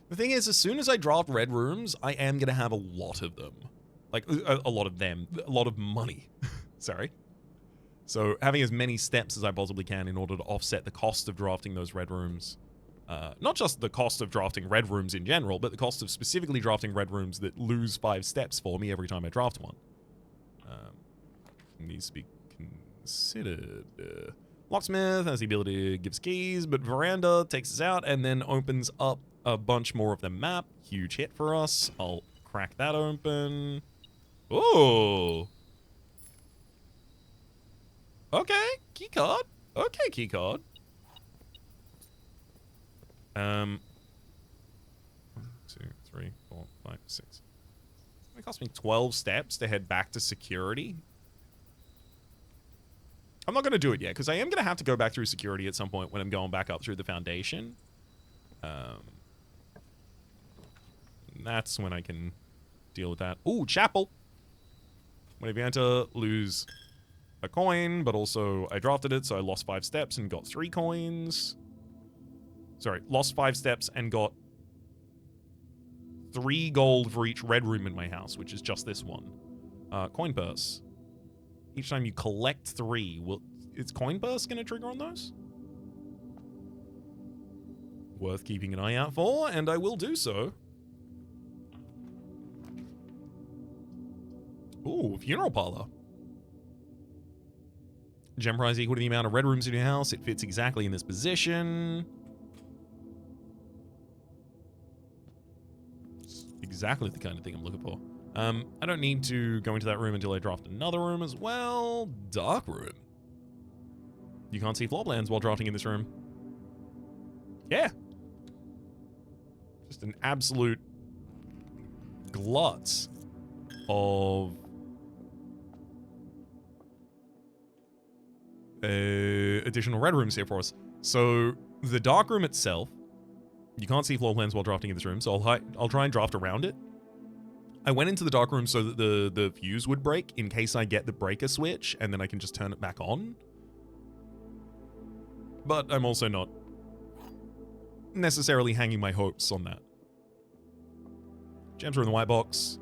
The thing is, as soon as I draft red rooms, I am going to have a lot of them. Like, a lot of them. A lot of money. Sorry. So, having as many steps as I possibly can in order to offset the cost of drafting those red rooms. Not just the cost of drafting red rooms in general, but the cost of specifically drafting red rooms that lose 5 steps for me every time I draft one. Needs to be considered. Locksmith has the ability to give us keys, but Veranda takes us out and then opens up a bunch more of the map. Huge hit for us. I'll crack that open. Oh. Okay, keycard. Okay, keycard. 1, 2, 3, 4, 5, 6. It cost me 12 steps to head back to security. I'm not going to do it yet, because I am going to have to go back through security at some point when I'm going back up through the Foundation. That's when I can deal with that. Ooh, chapel! When I enter, lose a coin, but also I drafted it, so I lost 5 steps and got 3 coins. Sorry, lost 5 steps and got 3 gold for each red room in my house, which is just this one. Coin purse. Each time you collect 3, is coin purse going to trigger on those? Worth keeping an eye out for, and I will do so. Ooh, funeral parlor. Gem prize equal to the amount of red rooms in your house. It fits exactly in this position. It's exactly the kind of thing I'm looking for. I don't need to go into that room until I draft another room as well. Dark room. You can't see floor plans while drafting in this room. Yeah. Just an absolute glut of additional red rooms here for us. So the dark room itself, you can't see floor plans while drafting in this room, so I'll try and draft around it. I went into the dark room so that the fuse would break in case I get the breaker switch, and then I can just turn it back on. But I'm also not necessarily hanging my hopes on that. Gems are in the white box.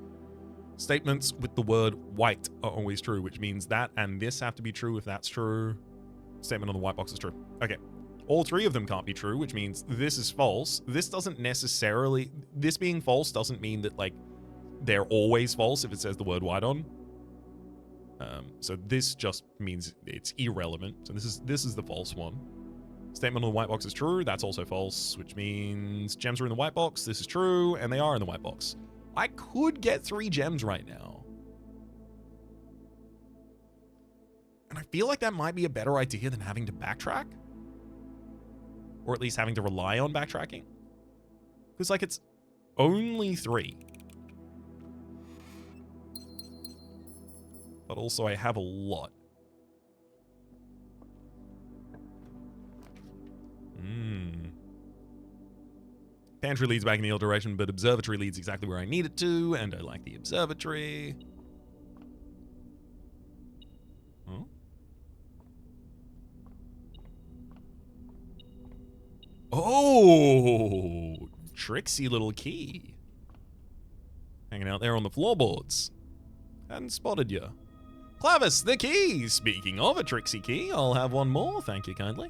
Statements with the word white are always true, which means that and this have to be true if that's true. Statement on the white box is true. Okay. All 3 of them can't be true, which means this is false. This doesn't necessarily... This being false doesn't mean that, like, they're always false if it says the word white on. So this just means it's irrelevant. So this is the false one. Statement on the white box is true. That's also false, which means gems are in the white box. This is true, and they are in the white box. I could get 3 gems right now. And I feel like that might be a better idea than having to backtrack. Or at least having to rely on backtracking. Because, like, it's only 3. But also I have a lot. Pantry leads back in the old direction, but observatory leads exactly where I need it to, and I like the observatory. Oh. Oh! Tricksy little key. Hanging out there on the floorboards. Hadn't spotted you. Clavis, the key! Speaking of a tricksy key, I'll have one more, thank you kindly.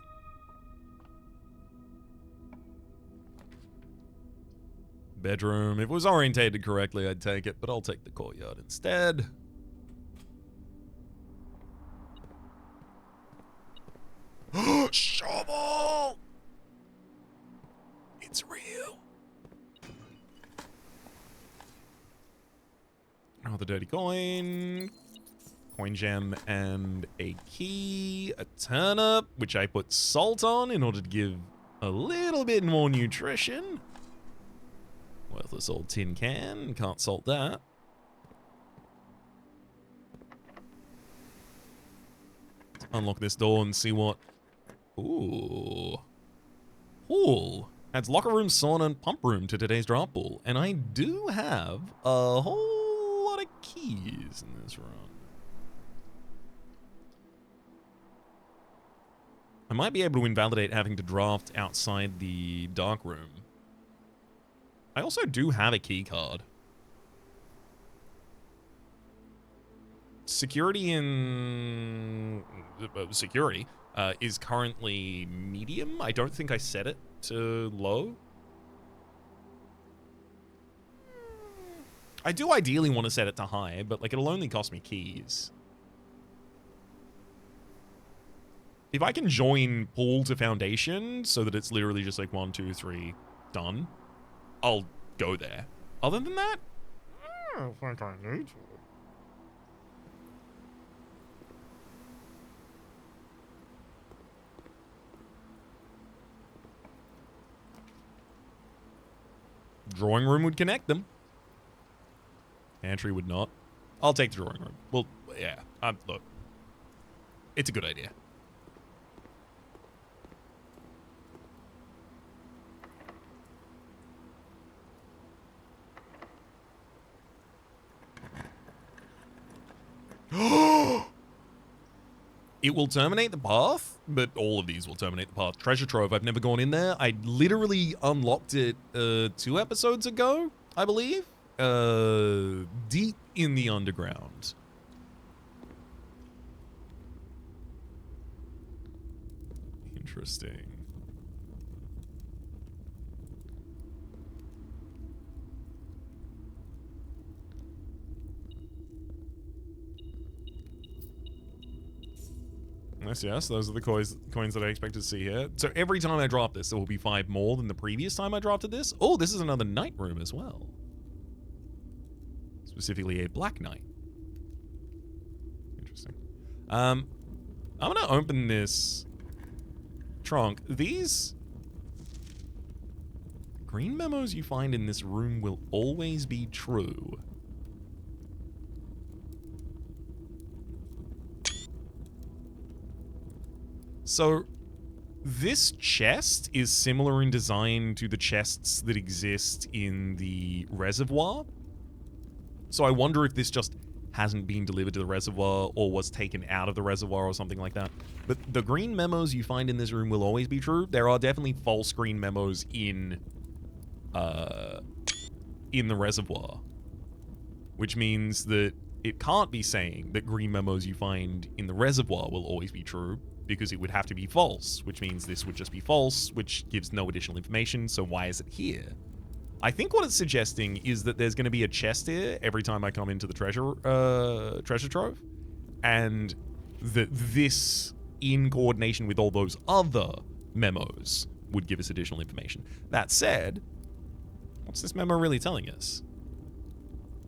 Bedroom. If it was orientated correctly, I'd take it, but I'll take the courtyard instead. Shovel! It's real. Oh, the dirty coin. Coin gem and a key. A turnip, which I put salt on in order to give a little bit more nutrition. Worthless old tin can. Can't salt that. Let's unlock this door and see what... Ooh. Pool. Adds locker room, sauna, and pump room to today's draft pool. And I do have a whole lot of keys in this run. I might be able to invalidate having to draft outside the dark room. I also do have a key card. Security in... security is currently medium. I don't think I set it to low. I do ideally want to set it to high, but like it'll only cost me keys. If I can join pool to foundation so that it's literally just like 1, 2, 3, done, I'll go there. Other than that, I don't think I need to. Drawing room would connect them. Pantry would not. I'll take the drawing room. Well, yeah. Look. It's a good idea. It will terminate the path, but all of these will terminate the path. Treasure Trove, I've never gone in there. I literally unlocked it 2 episodes ago, I believe. Deep in the underground. Interesting. Yes, those are the coins that I expected to see here. So every time I drop this, there will be 5 more than the previous time I dropped this. Oh, this is another night room as well. Specifically a black night. Interesting. I'm gonna open this trunk. These green memos you find in this room will always be true. So, this chest is similar in design to the chests that exist in the reservoir. So I wonder if this just hasn't been delivered to the reservoir or was taken out of the reservoir or something like that. But the green memos you find in this room will always be true. There are definitely false green memos in the reservoir, which means that it can't be saying that green memos you find in the reservoir will always be true, because it would have to be false, which means this would just be false, which gives no additional information, so why is it here? I think what it's suggesting is that there's going to be a chest here every time I come into the treasure trove, and that this, in coordination with all those other memos, would give us additional information. That said, what's this memo really telling us?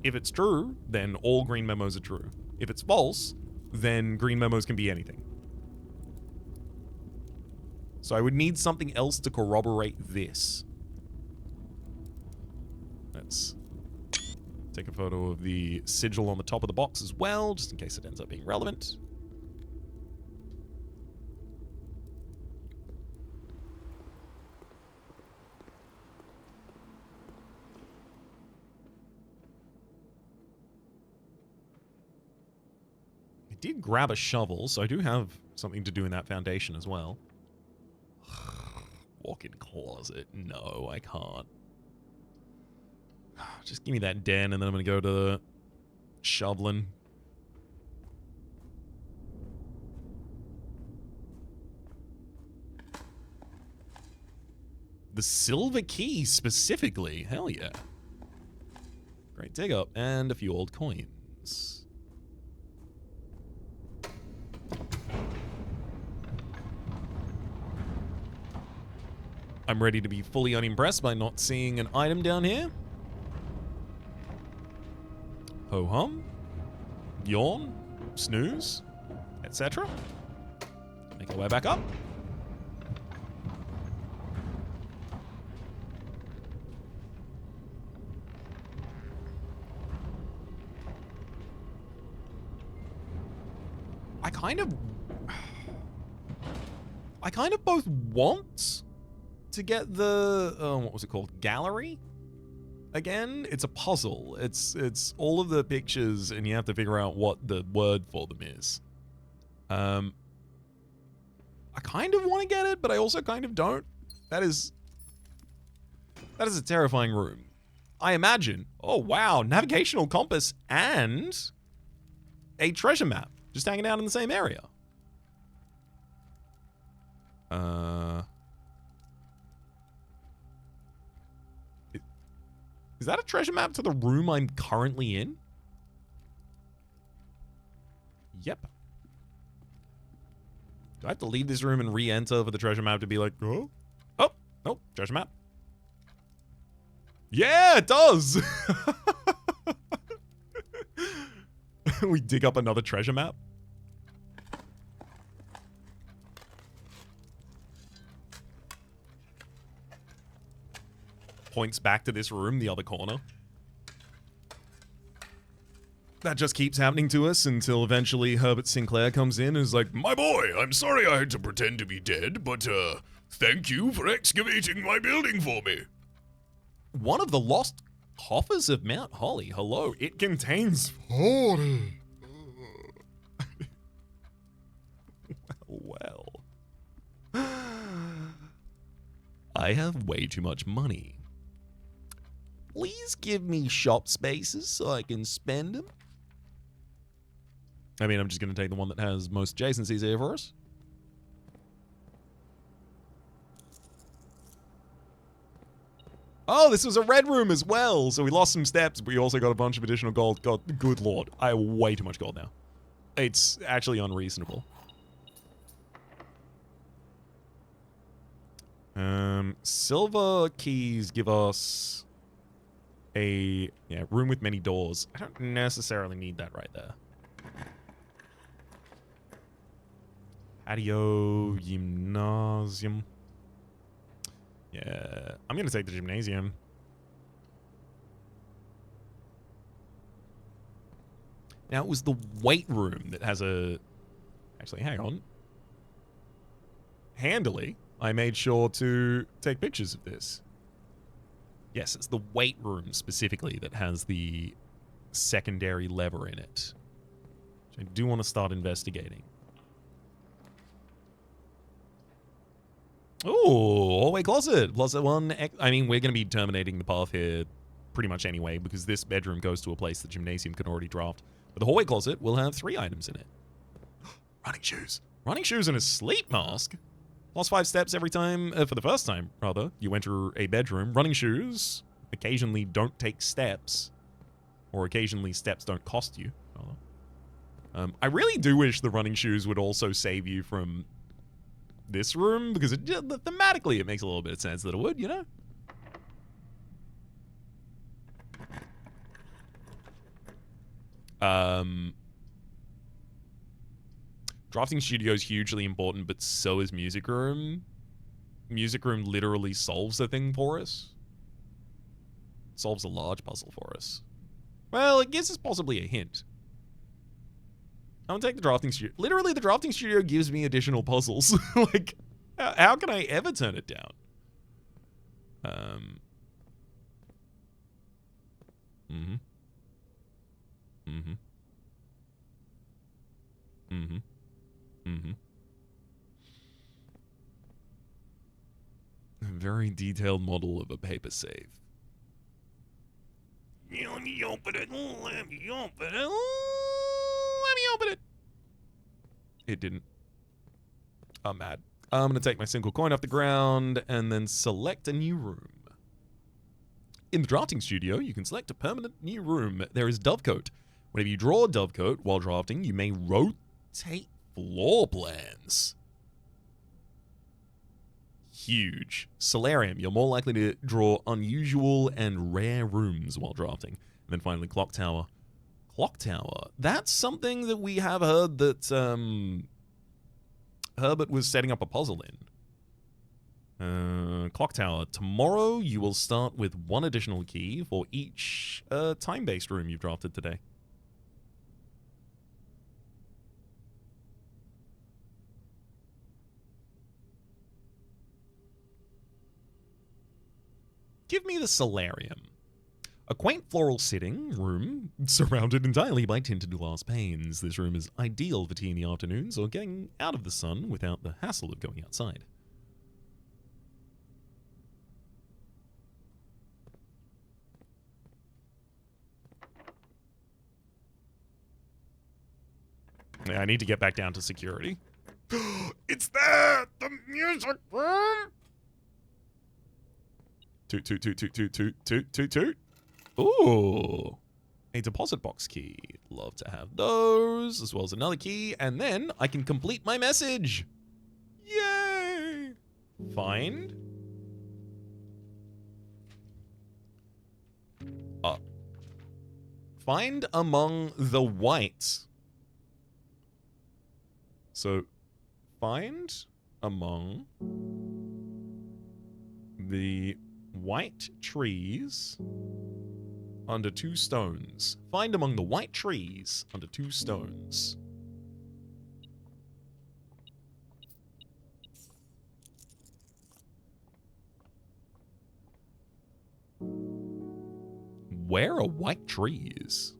If it's true, then all green memos are true. If it's false, then green memos can be anything. So I would need something else to corroborate this. Let's take a photo of the sigil on the top of the box as well, just in case it ends up being relevant. I did grab a shovel, so I do have something to do in that foundation as well. Walk-in closet. No, I can't. Just give me that den, and then I'm going to go to shoveling. The silver key, specifically. Hell yeah. Great dig up. And a few old coins. I'm ready to be fully unimpressed by not seeing an item down here. Ho-hum. Yawn. Snooze. Etc. Make our way back up. I kind of both want to get the what was it called? Gallery? Again, it's a puzzle. It's all of the pictures, and you have to figure out what the word for them is. I kind of want to get it, but I also kind of don't. That is a terrifying room. I imagine. Oh wow, navigational compass and a treasure map just hanging out in the same area. Is that a treasure map to the room I'm currently in? Yep. Do I have to leave this room and re-enter for the treasure map to be like, oh? Oh, nope, treasure map. Yeah, it does! We dig up another treasure map. Points back to this room, the other corner. That just keeps happening to us until eventually Herbert Sinclair comes in and is like, My boy, I'm sorry I had to pretend to be dead, but, thank you for excavating my building for me. one of the lost coffers of Mount Holly. Hello, it contains 40. Well. I have way too much money. Please give me shop spaces so I can spend them. I mean, I'm just going to take the one that has most adjacencies here for us. Oh, this was a red room as well. So we lost some steps, but we also got a bunch of additional gold. God, good lord. I have way too much gold now. It's actually unreasonable. Silver keys give us a room with many doors. I don't necessarily need that right there. Patio, gymnasium. Yeah, I'm gonna take the gymnasium. Now, it was the weight room that has a... Actually, hang on. Handily, I made sure to take pictures of this. Yes, it's the weight room specifically that has the secondary lever in it. Which I do want to start investigating. Oh, hallway closet. Closet 1. I mean, we're going to be terminating the path here pretty much anyway, because this bedroom goes to a place the gymnasium can already draft. But the hallway closet will have 3 items in it. Running shoes. Running shoes and a sleep mask. Lost 5 steps every time, for the first time, rather, you enter a bedroom. Running shoes occasionally don't take steps, or occasionally steps don't cost you, rather. I really do wish the running shoes would also save you from this room, because thematically it makes a little bit of sense that it would, you know? Drafting studio is hugely important, but so is music room. Music room literally solves a thing for us. Solves a large puzzle for us. Well, it gives us possibly a hint. I'm gonna take the drafting studio. Literally, the drafting studio gives me additional puzzles. Like, how can I ever turn it down? A very detailed model of a paper safe. Let me open it. Let me open it. Let me open it. It didn't. I'm mad. I'm going to take my single coin off the ground and then select a new room. In the drafting studio, you can select a permanent new room. There is Dovecote. Whenever you draw a Dovecote while drafting, you may rotate floor plans. Huge. Solarium. You're more likely to draw unusual and rare rooms while drafting. And then finally, Clock Tower. Clock Tower. That's something that we have heard that Herbert was setting up a puzzle in. Clock Tower. Tomorrow, you will start with 1 additional key for each time-based room you've drafted today. Give me the solarium. A quaint floral sitting room surrounded entirely by tinted glass panes. This room is ideal for tea in the afternoons or getting out of the sun without the hassle of going outside. Yeah, I need to get back down to security. It's there! The music room! Toot, toot, toot, toot, toot, toot, toot, toot, toot. Ooh. A deposit box key. Love to have those, as well as another key, and then I can complete my message. Yay! Find. Find among the whites. So, find among the white trees under 2 stones. Find among the white trees under 2 stones. Where are white trees?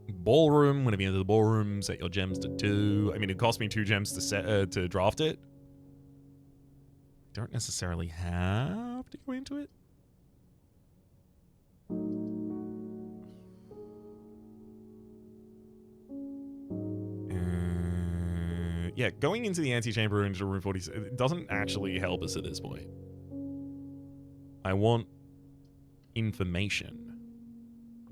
Ballroom. Whenever you enter the ballroom, set your gems to 2. I mean, it cost me 2 gems to set to draft it. Don't necessarily have to go into it. Yeah, going into the antechamber into room 46 it doesn't actually help us at this point. I want information.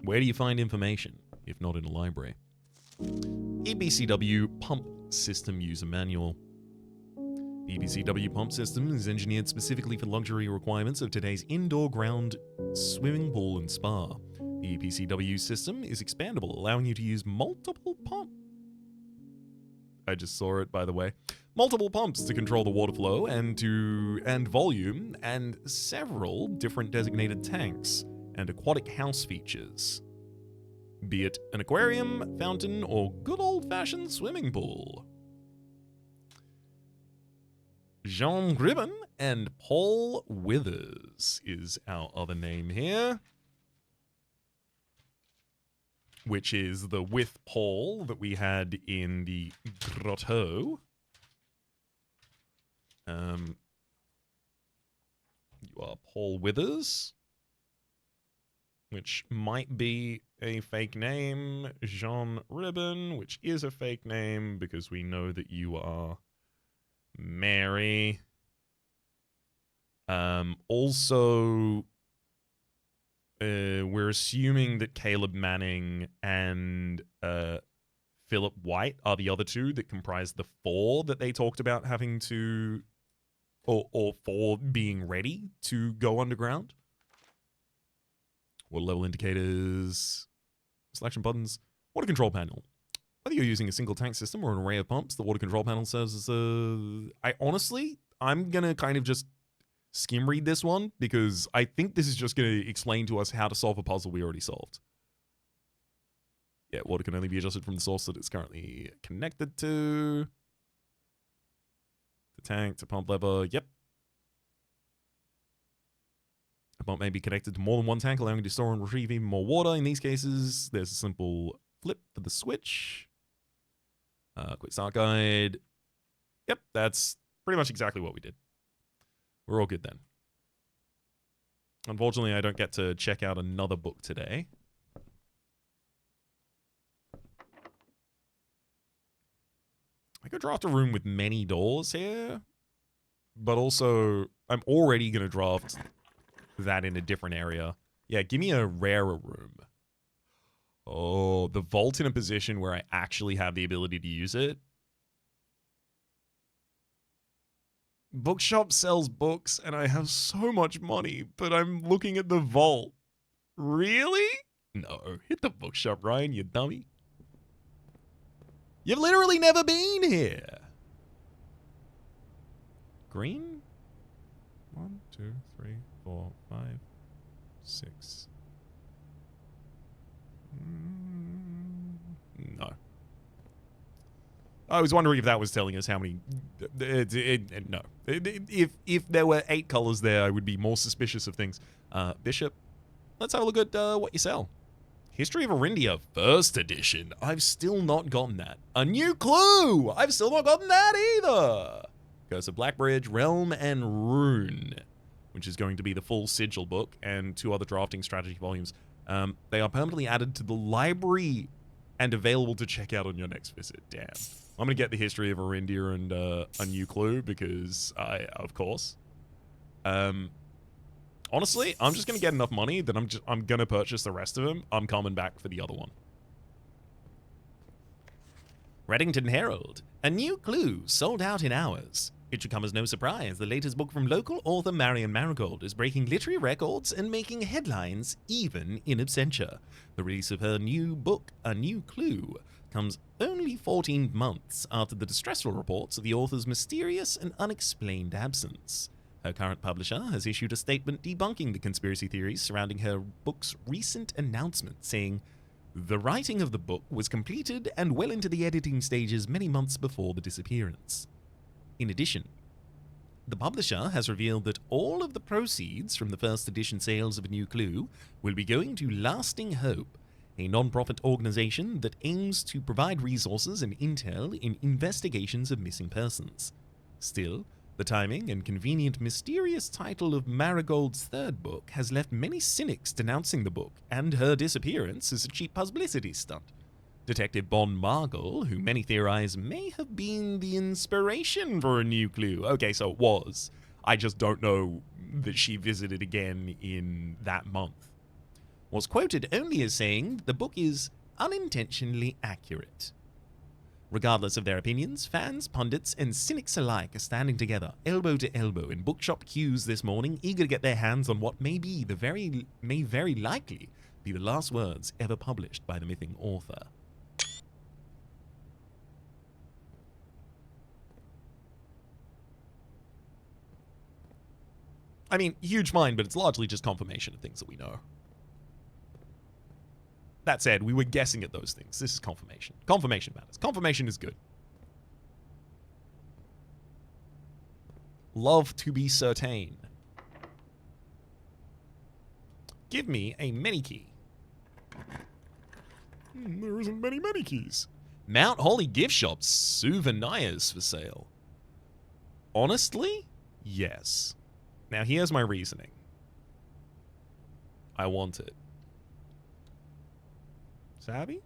Where do you find information, if not in a library? EBCW Pump System User Manual. The EBCW pump system is engineered specifically for luxury requirements of today's indoor ground swimming pool and spa. The EBCW system is expandable, allowing you to use multiple pumps. I just saw it, by the way. Multiple pumps to control the water flow and volume, and several different designated tanks and aquatic house features. Be it an aquarium, fountain, or good old-fashioned swimming pool. Jean Gribben and Paul Withers is our other name here. Which is the with Paul that we had in the grotto. You are Paul Withers, which might be a fake name. Jean Ribbon, which is a fake name because we know that you are Mary. Also, we're assuming that Caleb Manning and Philip White are the other 2 that comprise the 4 that they talked about having to, or 4 being ready to go underground. Water level indicators, selection buttons, water control panel. Whether you're using a single tank system or an array of pumps, the water control panel serves as a... I'm going to kind of just skim read this one because I think this is just going to explain to us how to solve a puzzle we already solved. Yeah, water can only be adjusted from the source that it's currently connected to. The tank to pump lever, yep. A pump may be connected to more than one tank, allowing you to store and retrieve even more water. In these cases, there's a simple flip for the switch. Quick start guide. Yep, that's pretty much exactly what we did. We're all good then. Unfortunately, I don't get to check out another book today. I could draft a room with many doors here, but also I'm already going to draft that in a different area. Yeah, give me a rarer room. Oh, the vault in a position where I actually have the ability to use it. Bookshop sells books and I have so much money, but I'm looking at the vault. Really? No, hit the bookshop, Ryan, you dummy. You've literally never been here. Green? 1, 2, 3, 4, 5, 6. No. I was wondering if that was telling us how many... no. If there were 8 colors there, I would be more suspicious of things. Bishop, let's have a look at what you sell. History of Arindia, 1st edition. I've still not gotten that. A new clue! I've still not gotten that either! Goes to Blackbridge, Realm, and Rune, which is going to be the full sigil book, and 2 other drafting strategy volumes. They are permanently added to the library and available to check out on your next visit. Damn. I'm going to get the History of Arindia and a new clue because of course. Honestly, I'm just going to get enough money that I'm going to purchase the rest of them. I'm coming back for the other one. Reddington Herald. A new clue sold out in hours. It should come as no surprise the latest book from local author Marion Marigold is breaking literary records and making headlines even in absentia. The release of her new book, A New Clue, comes only 14 months after the distressful reports of the author's mysterious and unexplained absence. Her current publisher has issued a statement debunking the conspiracy theories surrounding her book's recent announcement, saying, "The writing of the book was completed and well into the editing stages many months before the disappearance." In addition, the publisher has revealed that all of the proceeds from the first edition sales of A New Clue will be going to Lasting Hope, a non-profit organization that aims to provide resources and intel in investigations of missing persons. Still, the timing and convenient mysterious title of Marigold's third book has left many cynics denouncing the book and her disappearance as a cheap publicity stunt. Detective Bon Margle, who many theorize may have been the inspiration for A New Clue. Okay, so it was. I just don't know that she visited again in that month. Was quoted only as saying the book is unintentionally accurate. Regardless of their opinions, fans, pundits, and cynics alike are standing together, elbow to elbow, in bookshop queues this morning, eager to get their hands on what may very likely be the last words ever published by the missing author. I mean, huge mind, but it's largely just confirmation of things that we know. That said, we were guessing at those things. This is confirmation. Confirmation matters. Confirmation is good. Love to be certain. Give me a mini key. There isn't many mini keys. Mount Holly gift shop souvenirs for sale. Honestly, yes. Now here's my reasoning. I want it. Savvy?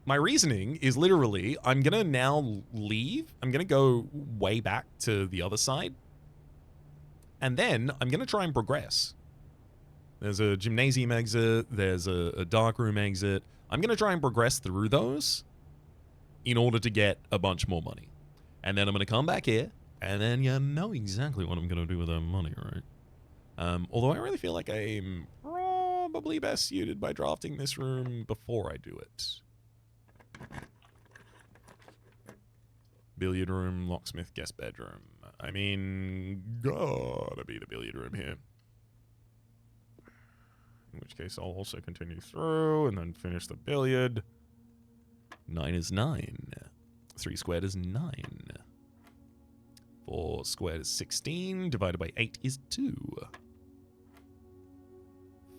My reasoning is literally, I'm going to now leave. I'm going to go way back to the other side. And then I'm going to try and progress. There's a gymnasium exit. There's a dark room exit. I'm going to try and progress through those in order to get a bunch more money. And then I'm going to come back here. And then you know exactly what I'm going to do with that money, right? Although I really feel like I'm probably best suited by drafting this room before I do it. Billiard room, locksmith, guest bedroom. I mean, gotta be the billiard room here. In which case I'll also continue through and then finish the billiard. 9 is 9. 3 squared is 9. 4 squared is 16. Divided by 8 is 2.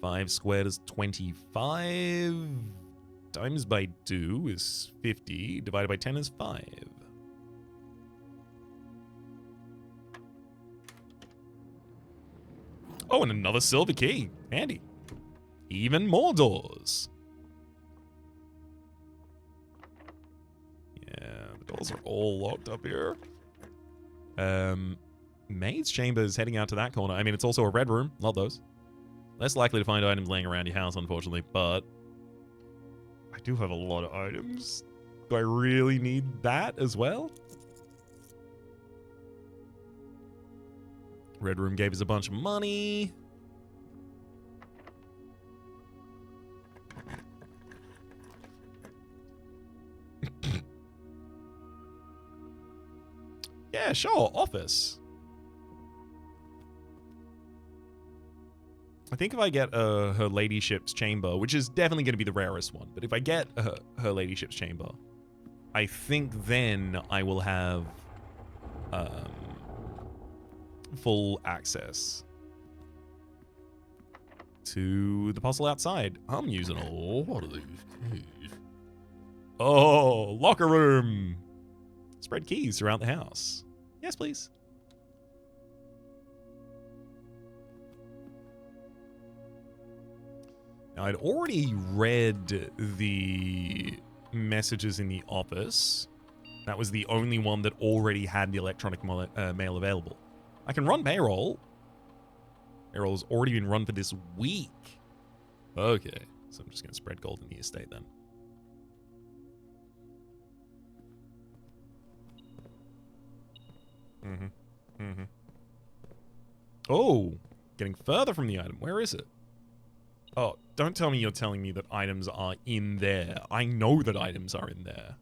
5 squared is 25. Times by 2 is 50. Divided by 10 is 5. Oh, and another silver key. Handy. Even more doors. Yeah, the doors are all locked up here. Maid's chamber is heading out to that corner. I mean, it's also a red room. Love those. Less likely to find items laying around your house, unfortunately, but I do have a lot of items. Do I really need that as well? Red room gave us a bunch of money. Yeah, sure, office. I think if I get her ladyship's chamber, which is definitely going to be the rarest one, but if I get her ladyship's chamber, I think then I will have full access to the puzzle outside. I'm using a lot of these keys. Oh, locker room. Spread keys throughout the house. Yes, please. Now, I'd already read the messages in the office. That was the only one that already had the electronic mail available. I can run payroll. Payroll's already been run for this week. Okay, so I'm just going to spread gold in the estate then. Oh, getting further from the item. Where is it? Oh, don't tell me you're telling me that items are in there. I know that items are in there.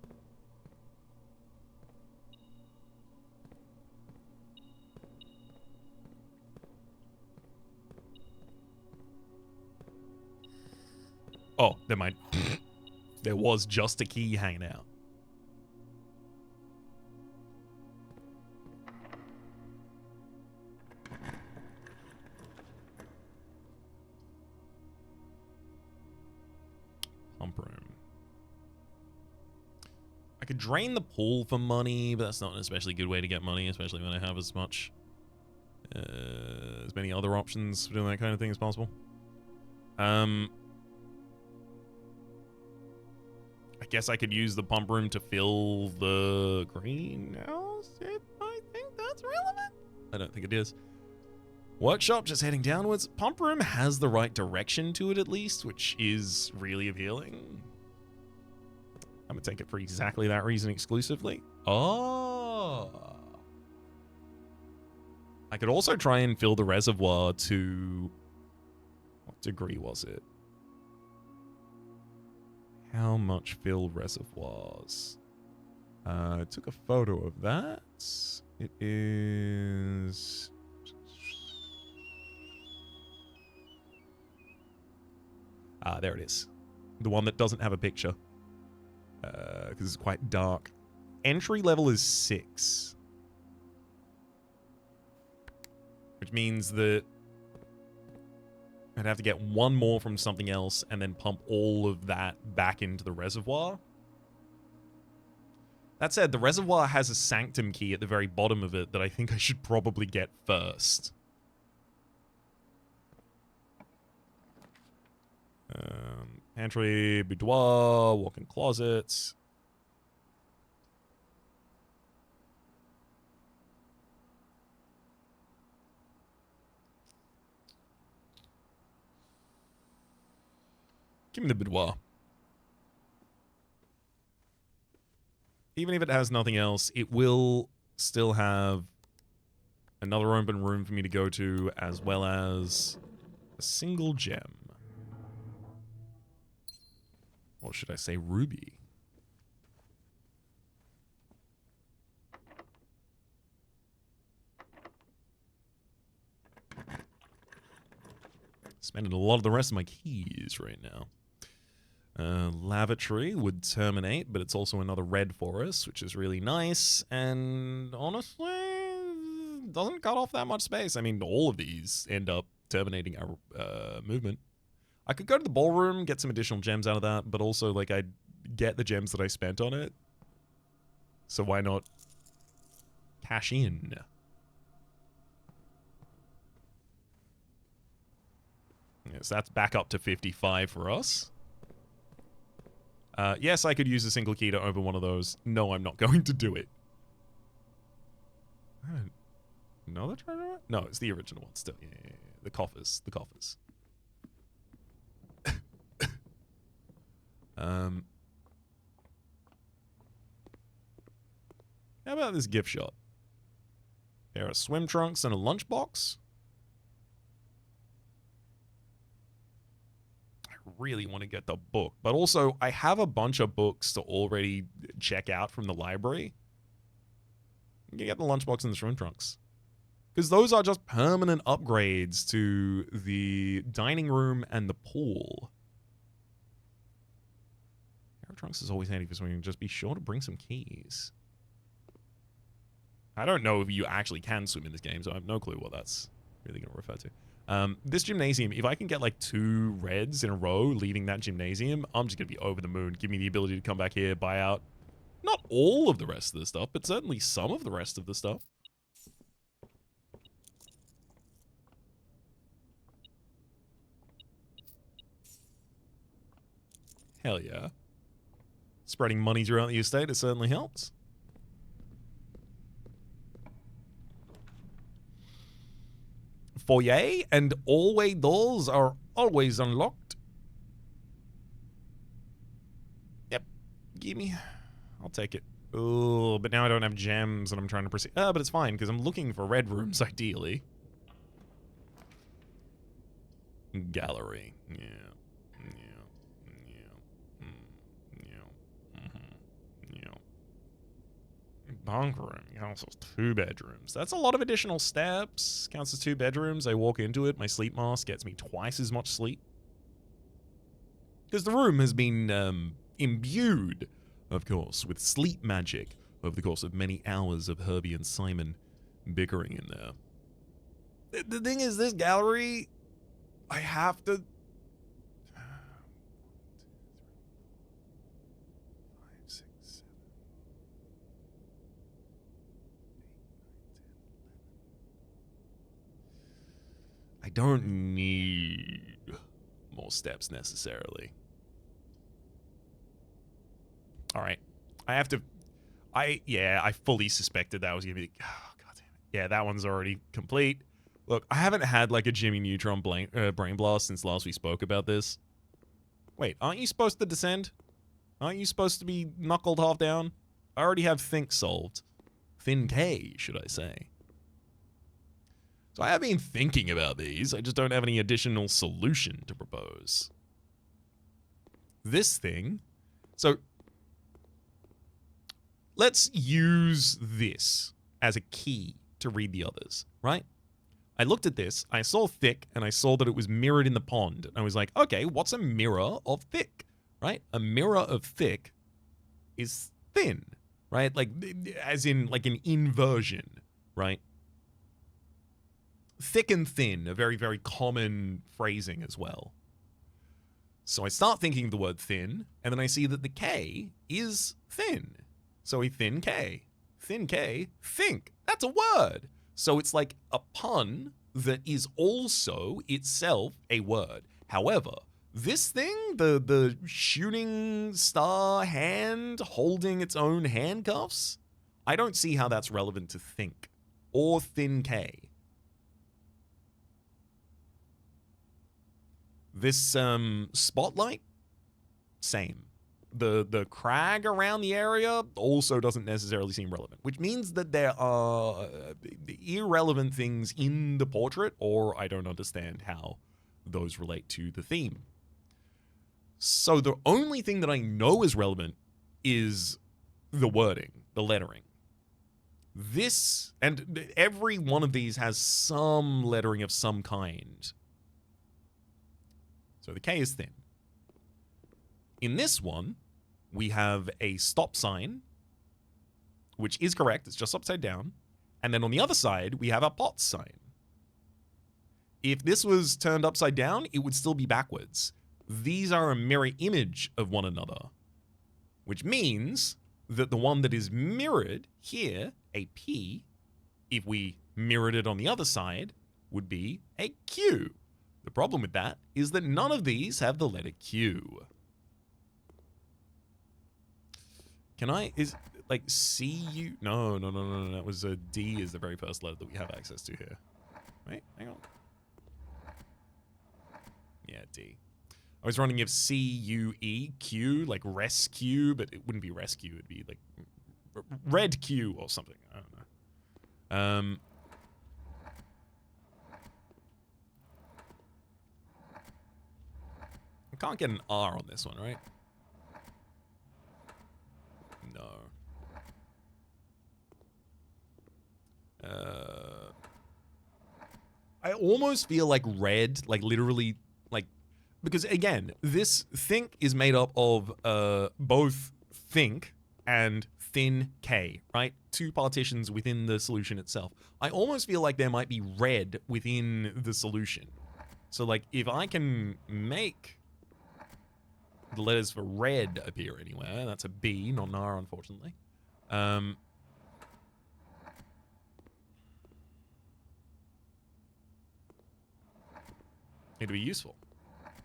Oh, there might... there was just a key hanging out. Pump room. I could drain the pool for money, but that's not an especially good way to get money, especially when I have as much... as many other options for doing that kind of thing as possible. I guess I could use the pump room to fill the greenhouse, if I think that's relevant. I don't think it is. Workshop just heading downwards. Pump room has the right direction to it at least, which is really appealing. I'm gonna take it for exactly that reason exclusively. Oh. I could also try and fill the reservoir to... what degree was it? How much fill reservoirs? I took a photo of that. It is... ah, there it is. The one that doesn't have a picture. Because it's quite dark. Entry level is 6. Which means that I'd have to get one more from something else and then pump all of that back into the reservoir. That said, the reservoir has a sanctum key at the very bottom of it that I think I should probably get first. Pantry, boudoir, walk-in closets. Give me the boudoir. Even if it has nothing else, it will still have another open room for me to go to, as well as a single gem. Or should I say ruby? Spending a lot of the rest of my keys right now. Lavatory would terminate, but it's also another red for us, which is really nice. And honestly, doesn't cut off that much space. I mean, all of these end up terminating our movement. I could go to the ballroom, get some additional gems out of that, but also, like, I'd get the gems that I spent on it. So why not cash in? Yes, that's back up to 55 for us. Yes, I could use a single key to open one of those. No, I'm not going to do it. Another treasure? No, it's the original one still. Yeah. The coffers. The coffers. How about this gift shop? There are swim trunks and a lunchbox. I really want to get the book, but also I have a bunch of books to already check out from the library. You can get the lunchbox and the swim trunks, because those are just permanent upgrades to the dining room and the pool. Air trunks is always handy for swimming. Just be sure to bring some keys. I don't know if you actually can swim in this game, so I have no clue what that's really going to refer to. This gymnasium, if I can get like 2 reds in a row leaving that gymnasium, I'm just going to be over the moon. Give me the ability to come back here, buy out not all of the rest of the stuff, but certainly some of the rest of the stuff. Hell yeah. Spreading money throughout the estate, it certainly helps. Foyer and hallway doors are always unlocked. Yep. Give me. I'll take it. Oh, but now I don't have gems and I'm trying to proceed. But it's fine because I'm looking for red rooms ideally. Gallery. Yeah. Bunk room counts as 2 bedrooms. That's a lot of additional steps. Counts as 2 bedrooms. I walk into it. My sleep mask gets me twice as much sleep. Because the room has been imbued, of course, with sleep magic over the course of many hours of Herbie and Simon bickering in there. The thing is, this gallery, I have to... 1, 2, 3, 4, 5, 6, 7, 8, 9, 10, 11. I don't need more steps necessarily. All right. I have to... I fully suspected that was going to be... Oh, God damn it. Yeah, that one's already complete. Look, I haven't had like a Jimmy Neutron brain blast since last we spoke about this. Wait, aren't you supposed to descend? Aren't you supposed to be knuckled half down? I already have Think solved. Thin K, should I say. So I have been thinking about these. I just don't have any additional solution to propose. This thing... So... Let's use this as a key to read the others, right? I looked at this, I saw thick, and I saw that it was mirrored in the pond. And I was like, okay, what's a mirror of thick, right? A mirror of thick is thin, right? Like, as in, like an inversion, right? Thick and thin, a very, very common phrasing as well. So I start thinking of the word thin, and then I see that the K is thin. So a thin K. Thin K, think. That's a word. So it's like a pun that is also itself a word. However, this thing, the shooting star hand holding its own handcuffs, I don't see how that's relevant to think or thin K. This spotlight, same. The crag around the area also doesn't necessarily seem relevant, which means that there are irrelevant things in the portrait, or I don't understand how those relate to the theme. So the only thing that I know is relevant is the wording, the lettering. This, and every one of these has some lettering of some kind. So the K is thin. In this one, we have a stop sign, which is correct. It's just upside down. And then on the other side, we have a pot sign. If this was turned upside down, it would still be backwards. These are a mirror image of one another, which means that the one that is mirrored here, a P, if we mirrored it on the other side, would be a Q. The problem with that is that none of these have the letter Q. Can I, is, like, C-U? No, that was a D is the very first letter that we have access to here. Wait, hang on. Yeah, D. I was running if C-U-E-Q, like rescue, but it wouldn't be rescue, it'd be like red Q or something. I don't know. I can't get an R on this one, right? No. I almost feel like red, like literally, like, because again, this think is made up of both think and thin K, right? Two partitions within the solution itself. I almost feel like there might be red within the solution. So like, if I can make the letters for red appear anywhere, that's a B, not an R, unfortunately. It'd be useful.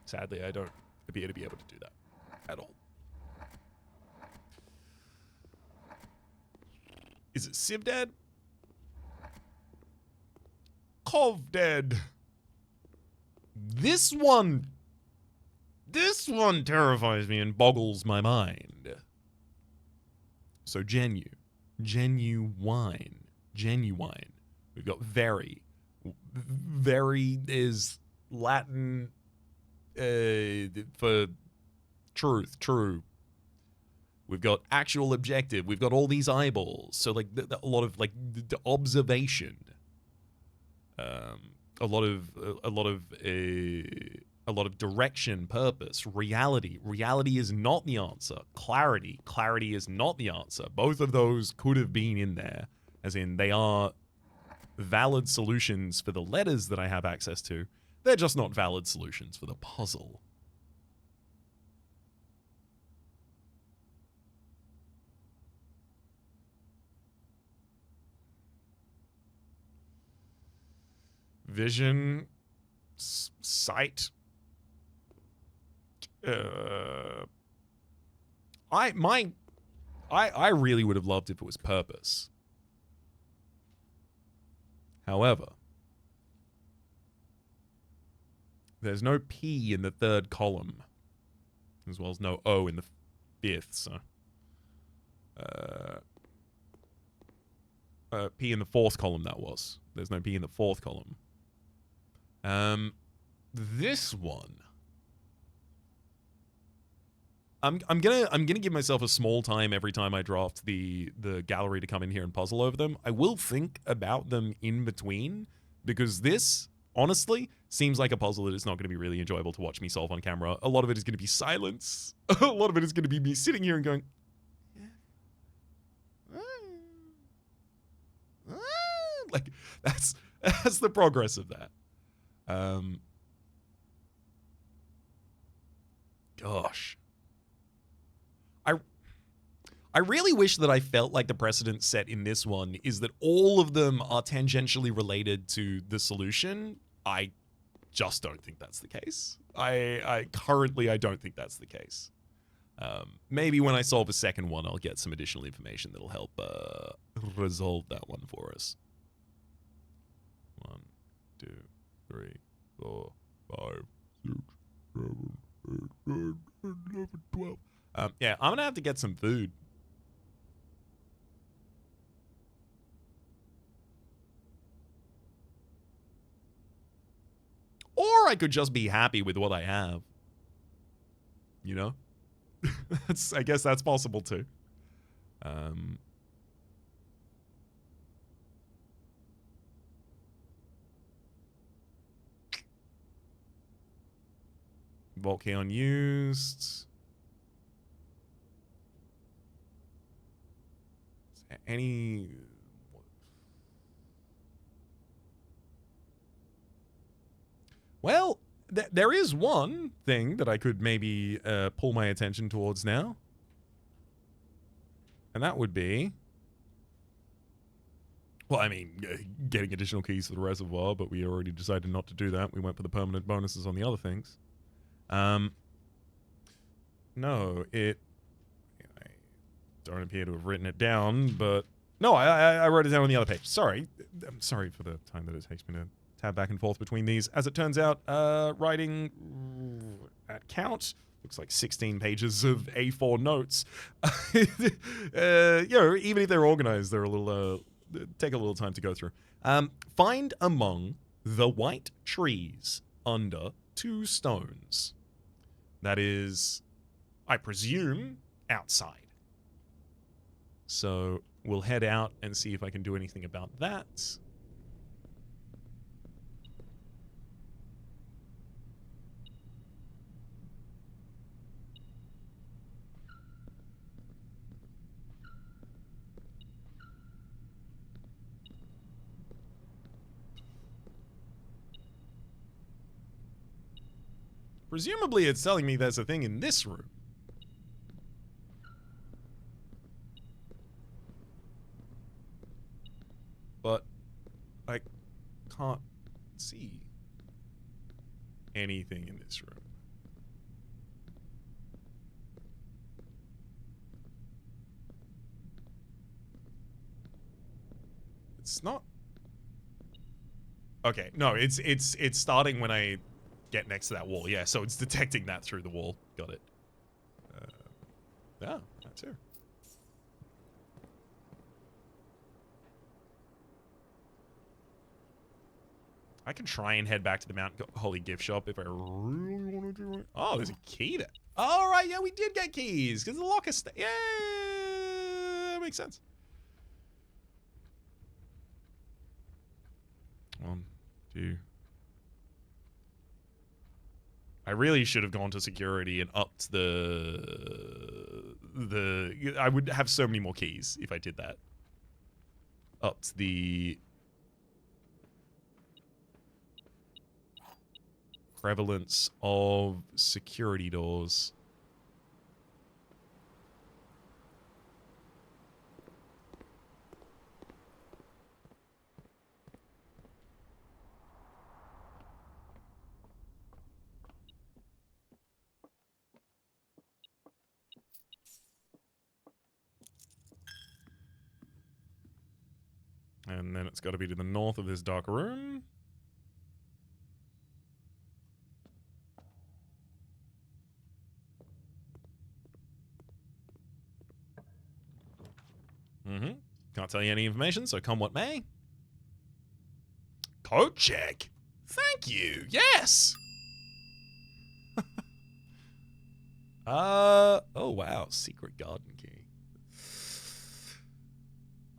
Sadly, I don't appear to be able to do that at all. Is it Civdad? Covdad. This one terrifies me and boggles my mind. So genuine. We've got very. Very is Latin for truth, true. We've got actual objective. We've got all these eyeballs. So like a lot of like observation. A lot of direction, purpose, reality. Reality is not the answer. Clarity is not the answer. Both of those could have been in there, as in they are valid solutions for the letters that I have access to. They're just not valid solutions for the puzzle. Vision, sight. I really would have loved if it was purpose. However, there's no P in the third column, as well as no O in the fifth, so P in the fourth column, that was. There's no P in the fourth column. This one, I'm gonna give myself a small time every time I draft the gallery to come in here and puzzle over them. I will think about them in between, because this honestly seems like a puzzle that is not going to be really enjoyable to watch me solve on camera. A lot of it is going to be silence. A lot of it is going to be me sitting here and going, like that's the progress of that. Gosh. I really wish that I felt like the precedent set in this one is that all of them are tangentially related to the solution. I just don't think that's the case. I currently don't think that's the case. Maybe when I solve a second one, I'll get some additional information that'll help resolve that one for us. 1, 2, 3, 4, 5, 6, 7, 8, 9, 10, 11, 12. Yeah, I'm gonna have to get some food. Or I could just be happy with what I have. You know? I guess that's possible too. Volcano used. Any... Well, there is one thing that I could maybe pull my attention towards now. And that would be... Well, I mean, getting additional keys for the reservoir, but we already decided not to do that. We went for the permanent bonuses on the other things. No, I don't appear to have written it down, but... No, I wrote it down on the other page. Sorry. I'm sorry for the time that it takes me to tab back and forth between these. As it turns out, writing at count looks like 16 pages of A4 notes. You know, even if they're organized, they're a little take a little time to go through. Find among the white trees under 2 stones. That is, I presume, outside. So we'll head out and see if I can do anything about that. Presumably it's telling me there's a thing in this room. But I can't see anything in this room. It's not... Okay, no, it's starting when I get next to that wall. Yeah, so it's detecting that through the wall. Got it. Yeah, that's here. I can try and head back to the Mount Holy gift shop if I really want to do it. Oh, there's a key there. All right, yeah, we did get keys because the locker. Yeah, that makes sense. 1, 2. I really should have gone to security and upped the. I would have so many more keys if I did that. Upped the prevalence of security doors. And then it's got to be to the north of this dark room. Mm-hmm. Can't tell you any information, so come what may. Code check. Thank you. Yes. Oh wow, secret garden key.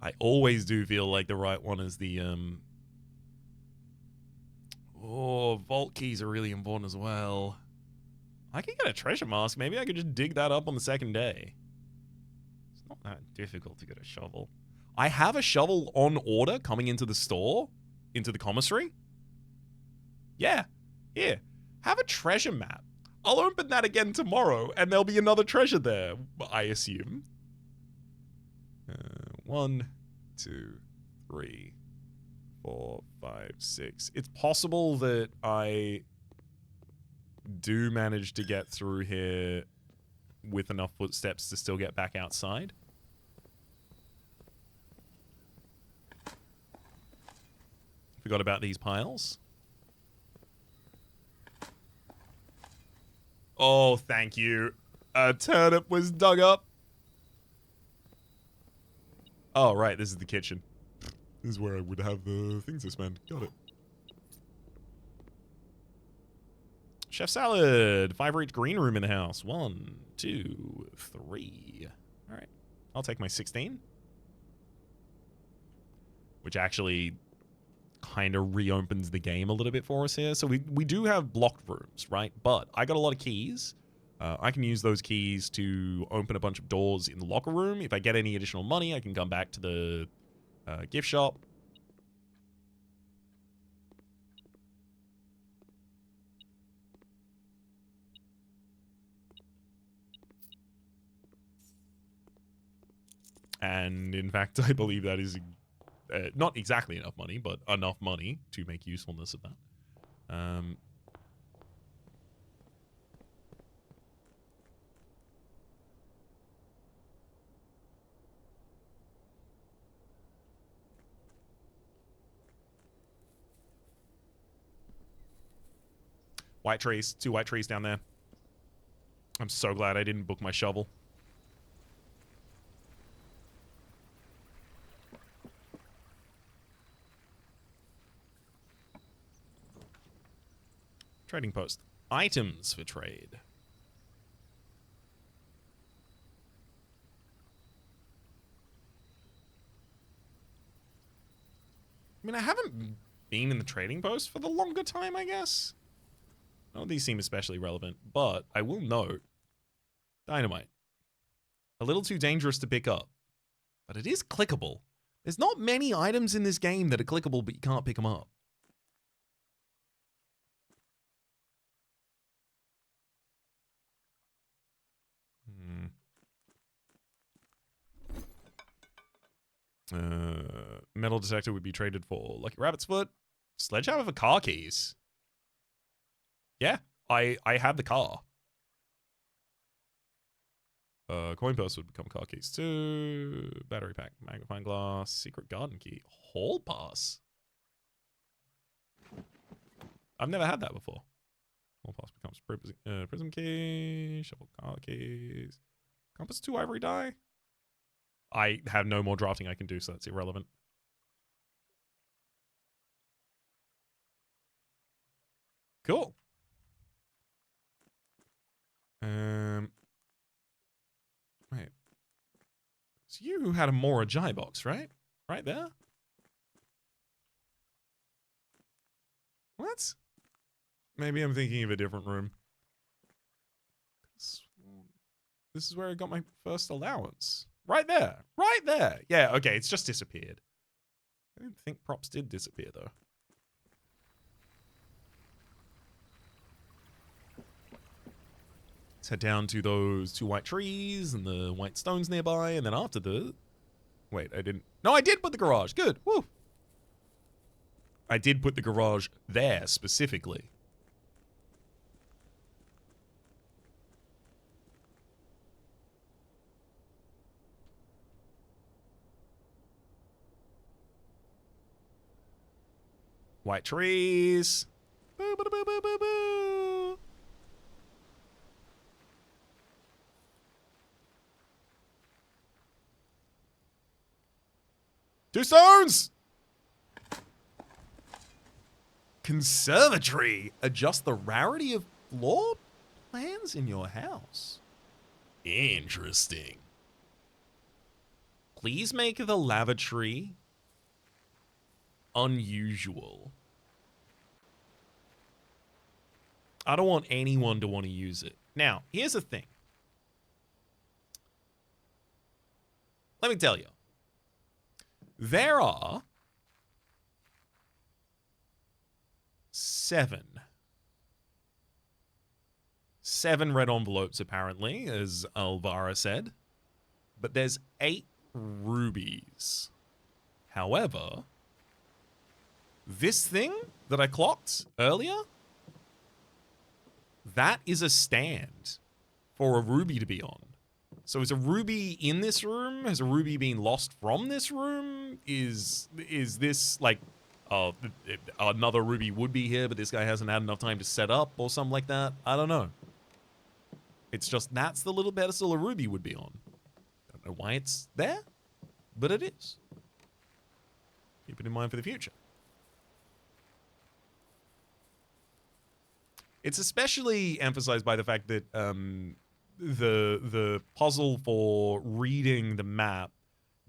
I always do feel like the right one is the oh, vault keys are really important as well. I could get a treasure mask. Maybe I could just dig that up on the second day. It's not that difficult to get a shovel. I have a shovel on order coming into the store, into the commissary. Yeah, here, have a treasure map. I'll open that again tomorrow, and there'll be another treasure there, I assume. 1, 2, 3, 4, 5, 6. It's possible that I do manage to get through here with enough footsteps to still get back outside. Forgot about these piles. Oh, thank you. A turnip was dug up. Oh, right. This is the kitchen. This is where I would have the things to spend. Got it. Chef salad. 5 for each green room in the house. 1, 2, 3. All right. I'll take my 16. Which actually kind of reopens the game a little bit for us here. So we do have blocked rooms, right? But I got a lot of keys. I can use those keys to open a bunch of doors in the locker room. If I get any additional money, I can come back to the gift shop. And in fact, I believe that is not exactly enough money, but enough money to make usefulness of that. White trees. 2 white trees down there. I'm so glad I didn't book my shovel. Trading post. Items for trade. I mean, I haven't been in the trading post for the longer time, I guess. None of these seem especially relevant, but I will note dynamite. A little too dangerous to pick up, but it is clickable. There's not many items in this game that are clickable, but you can't pick them up. Metal detector would be traded for Lucky Rabbit's Foot. Sledgehammer for car keys. Yeah, I have the car. Coin purse would become car keys too. Battery pack, magnifying glass, secret garden key, hall pass. I've never had that before. Hall pass becomes prism key, shovel car keys, compass 2 ivory die. I have no more drafting I can do, so that's irrelevant. Cool. Wait. It's you who had a Mora Jai box, right? Right there? What? Maybe I'm thinking of a different room. This is where I got my first allowance. Right there. Right there. Yeah, okay, it's just disappeared. I didn't think props did disappear, though. Let's head down to those 2 white trees and the white stones nearby, and then after the... Wait, I didn't... No, I did put the garage. Good. Woo. I did put the garage there, specifically. White trees. Boo, boo, boo, boo, boo, boo. Two stones! Conservatory. Adjust the rarity of floor plans in your house. Interesting. Please make the lavatory unusual. I don't want anyone to want to use it. Now, here's the thing. Let me tell you. There are 7 red envelopes, apparently, as Alzara said. But there's 8 rubies. However, this thing that I clocked earlier, that is a stand for a ruby to be on. So is a ruby in this room? Has a ruby been lost from this room? Is this like, another ruby would be here, but this guy hasn't had enough time to set up or something like that? I don't know. It's just that's the little pedestal a ruby would be on. Don't know why it's there, but it is. Keep it in mind for the future. It's especially emphasized by the fact that the puzzle for reading the map,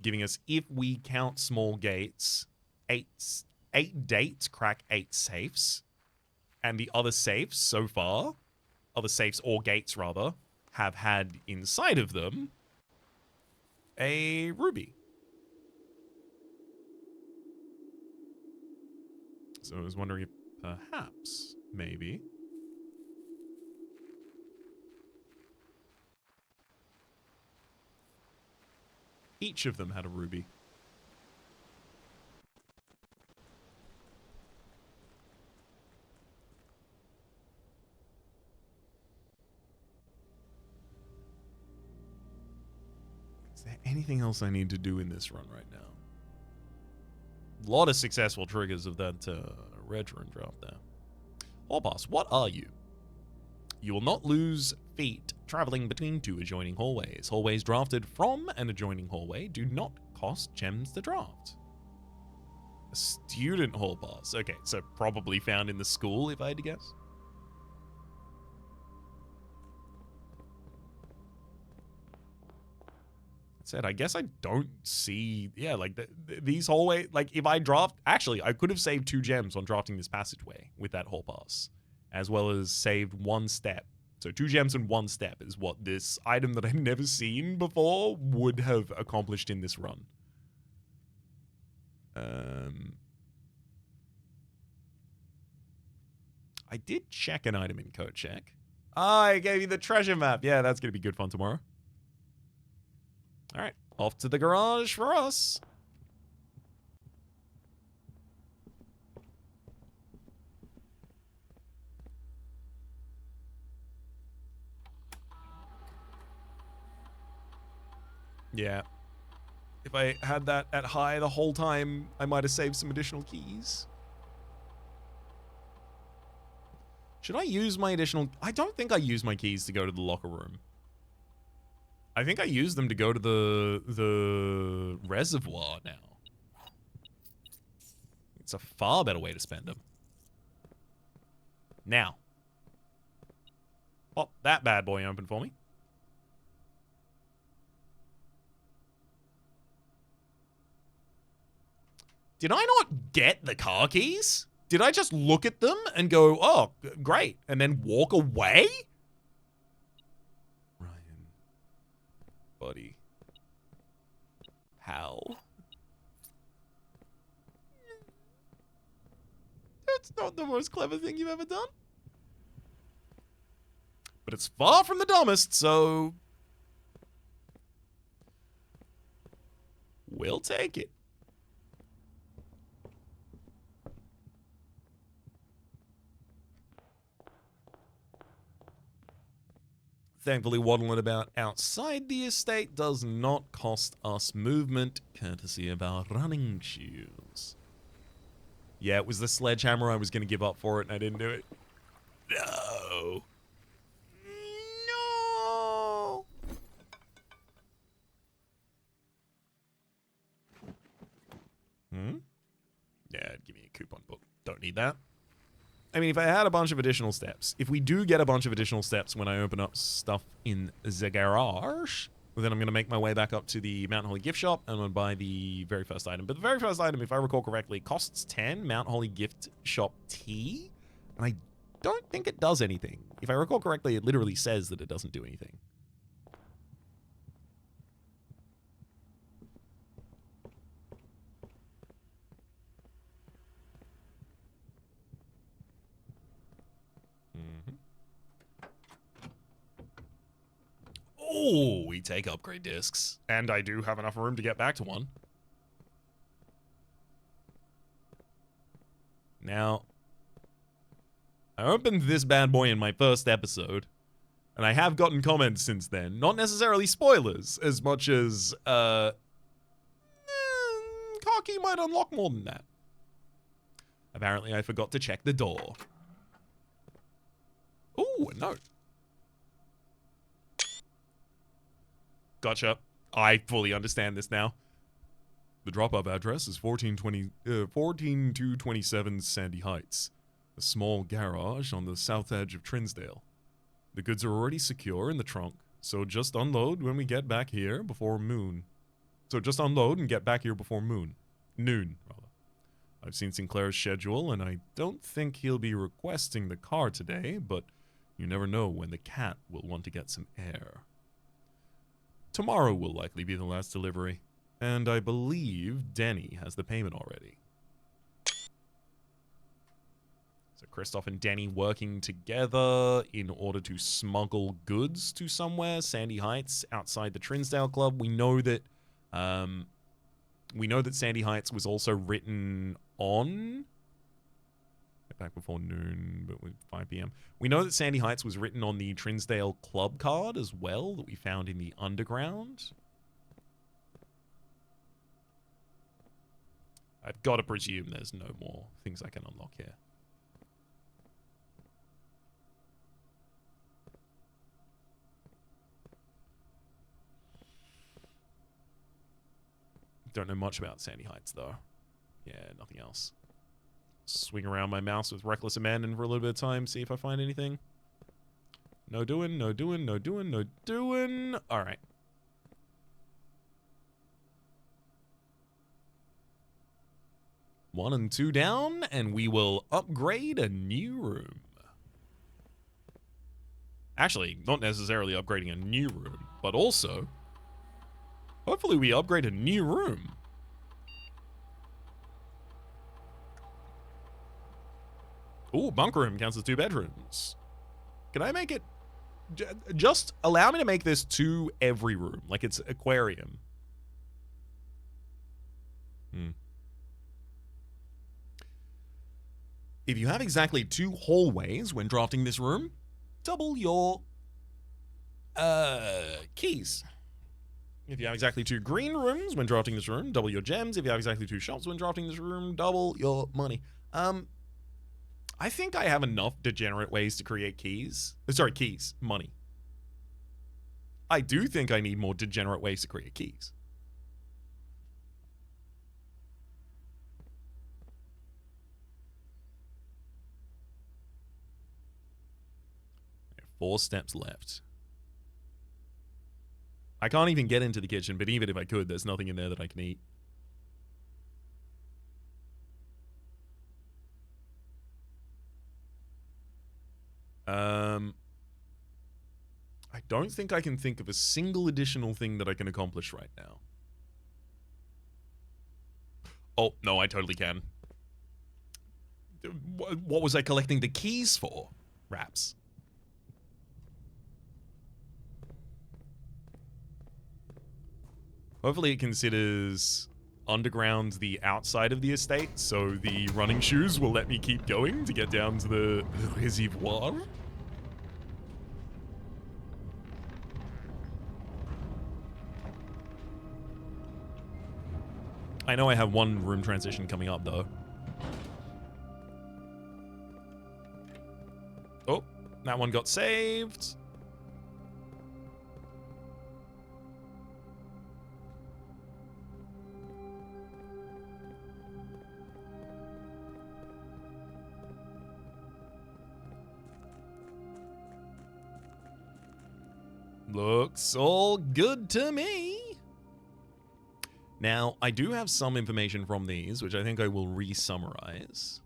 giving us, if we count small gates, 8 dates crack 8 safes, and the other safes so far, other safes or gates rather, have had inside of them a ruby. So I was wondering if perhaps, maybe, each of them had a ruby. Is there anything else I need to do in this run right now? A lot of successful triggers of that red rune drop there. Hallpass, what are you? You will not lose feet traveling between 2 adjoining hallways. Hallways drafted from an adjoining hallway do not cost gems to draft. A student hall pass. Okay, so probably found in the school, if I had to guess. That said, I guess I don't see... Yeah, like, these hallway... Like, if I draft... Actually, I could have saved 2 gems on drafting this passageway with that hall pass, as well as saved 1 step. So 2 gems and 1 step is what this item that I've never seen before would have accomplished in this run. I did check an item in code check. I gave you the treasure map. Yeah, that's going to be good fun tomorrow. All right, off to the garage for us. Yeah. If I had that at high the whole time, I might have saved some additional keys. Should I use my additional... I don't think I use my keys to go to the locker room. I think I use them to go to the reservoir now. It's a far better way to spend them. Now, pop that bad boy open for me. Did I not get the car keys? Did I just look at them and go, oh, great, and then walk away? Ryan. Buddy. Pal. That's not the most clever thing you've ever done. But it's far from the dumbest, so... we'll take it. Thankfully, waddling about outside the estate does not cost us movement, courtesy of our running shoes. Yeah, it was the sledgehammer. I was going to give up for it, and I didn't do it. No. No. Yeah, give me a coupon book. Don't need that. I mean, if I had a bunch of additional steps, if we do get a bunch of additional steps when I open up stuff in the garage, well, then I'm going to make my way back up to the Mount Holly gift shop and I'm going to buy the very first item. But the very first item, if I recall correctly, costs 10 Mount Holly gift shop tea, and I don't think it does anything. If I recall correctly, it literally says that it doesn't do anything. Oh, we take upgrade discs. And I do have enough room to get back to one. Now, I opened this bad boy in my first episode, and I have gotten comments since then. Not necessarily spoilers, as much as, car key might unlock more than that. Apparently, I forgot to check the door. Ooh, a note. Gotcha. I fully understand this now. The drop-off address is 14227 Sandy Heights, a small garage on the south edge of Trinsdale. The goods are already secure in the trunk, so just unload when we get back here before noon. Noon, rather. I've seen Sinclair's schedule, and I don't think he'll be requesting the car today, but you never know when the cat will want to get some air. Tomorrow will likely be the last delivery, and I believe Denny has the payment already. So Christoph and Denny working together in order to smuggle goods to somewhere, Sandy Heights, outside the Trinsdale Club. We know that Sandy Heights was also written on... back before noon, but with 5 p.m. We know that Sandy Heights was written on the Trinsdale Club card as well, that we found in the underground. I've got to presume there's no more things I can unlock here. Don't know much about Sandy Heights, though. Yeah, nothing else. Swing around my mouse with reckless abandon for a little bit of time, see if I find anything. No doing, no doing, no doing, no doing. All right. One and two down, and we will upgrade a new room. Actually, not necessarily upgrading a new room, but also, hopefully we upgrade a new room. Ooh, bunk room counts as 2 bedrooms. Can I make it... just allow me to make this 2 every room, like it's aquarium. If you have exactly 2 hallways when drafting this room, double your keys. If you have exactly 2 green rooms when drafting this room, double your gems. If you have exactly 2 shops when drafting this room, double your money. I think I have enough degenerate ways to create keys. Sorry, keys. Money. I do think I need more degenerate ways to create keys. 4 steps left. I can't even get into the kitchen, but even if I could, there's nothing in there that I can eat. I don't think I can think of a single additional thing that I can accomplish right now. Oh, no, I totally can. What was I collecting the keys for? Raps. Hopefully it considers underground the outside of the estate, so the running shoes will let me keep going to get down to the reservoir. I know I have one room transition coming up, though. Oh, that one got saved. Looks all good to me. Now, I do have some information from these, which I think I will re-summarize.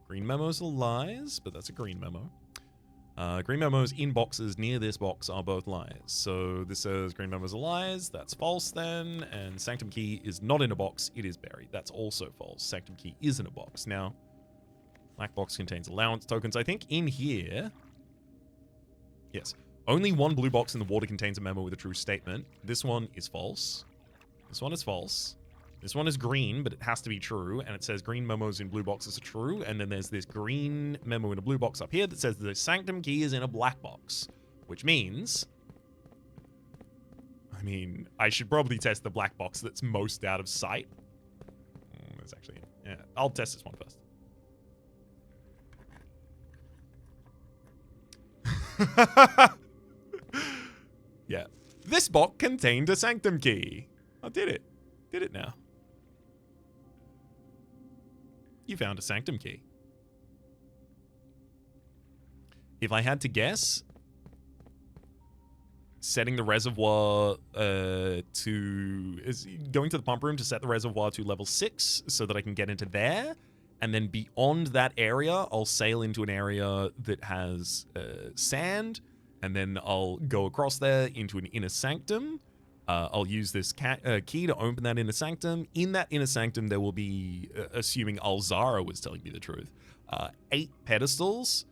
Green memos are lies, but that's a green memo. Green memos in boxes near this box are both lies. So this says green memos are lies. That's false then. And sanctum key is not in a box. It is buried. That's also false. Sanctum key is in a box. Now, black box contains allowance tokens. I think in here... Yes. Only one blue box in the water contains a memo with a true statement. This one is false. This one is false. This one is green, but it has to be true. And it says green memos in blue boxes are true. And then there's this green memo in a blue box up here that says the sanctum key is in a black box. Which means... I mean, I should probably test the black box that's most out of sight. There's actually... Yeah, I'll test this one first. Yeah. This box contained a sanctum key. I did it. Did it now. You found a sanctum key. If I had to guess, setting the reservoir going to the pump room to set the reservoir to level 6 so that I can get into there. And then beyond that area, I'll sail into an area that has sand. And then I'll go across there into an inner sanctum. I'll use this key to open that inner sanctum. In that inner sanctum, there will be, assuming Alzara was telling me the truth, 8 pedestals.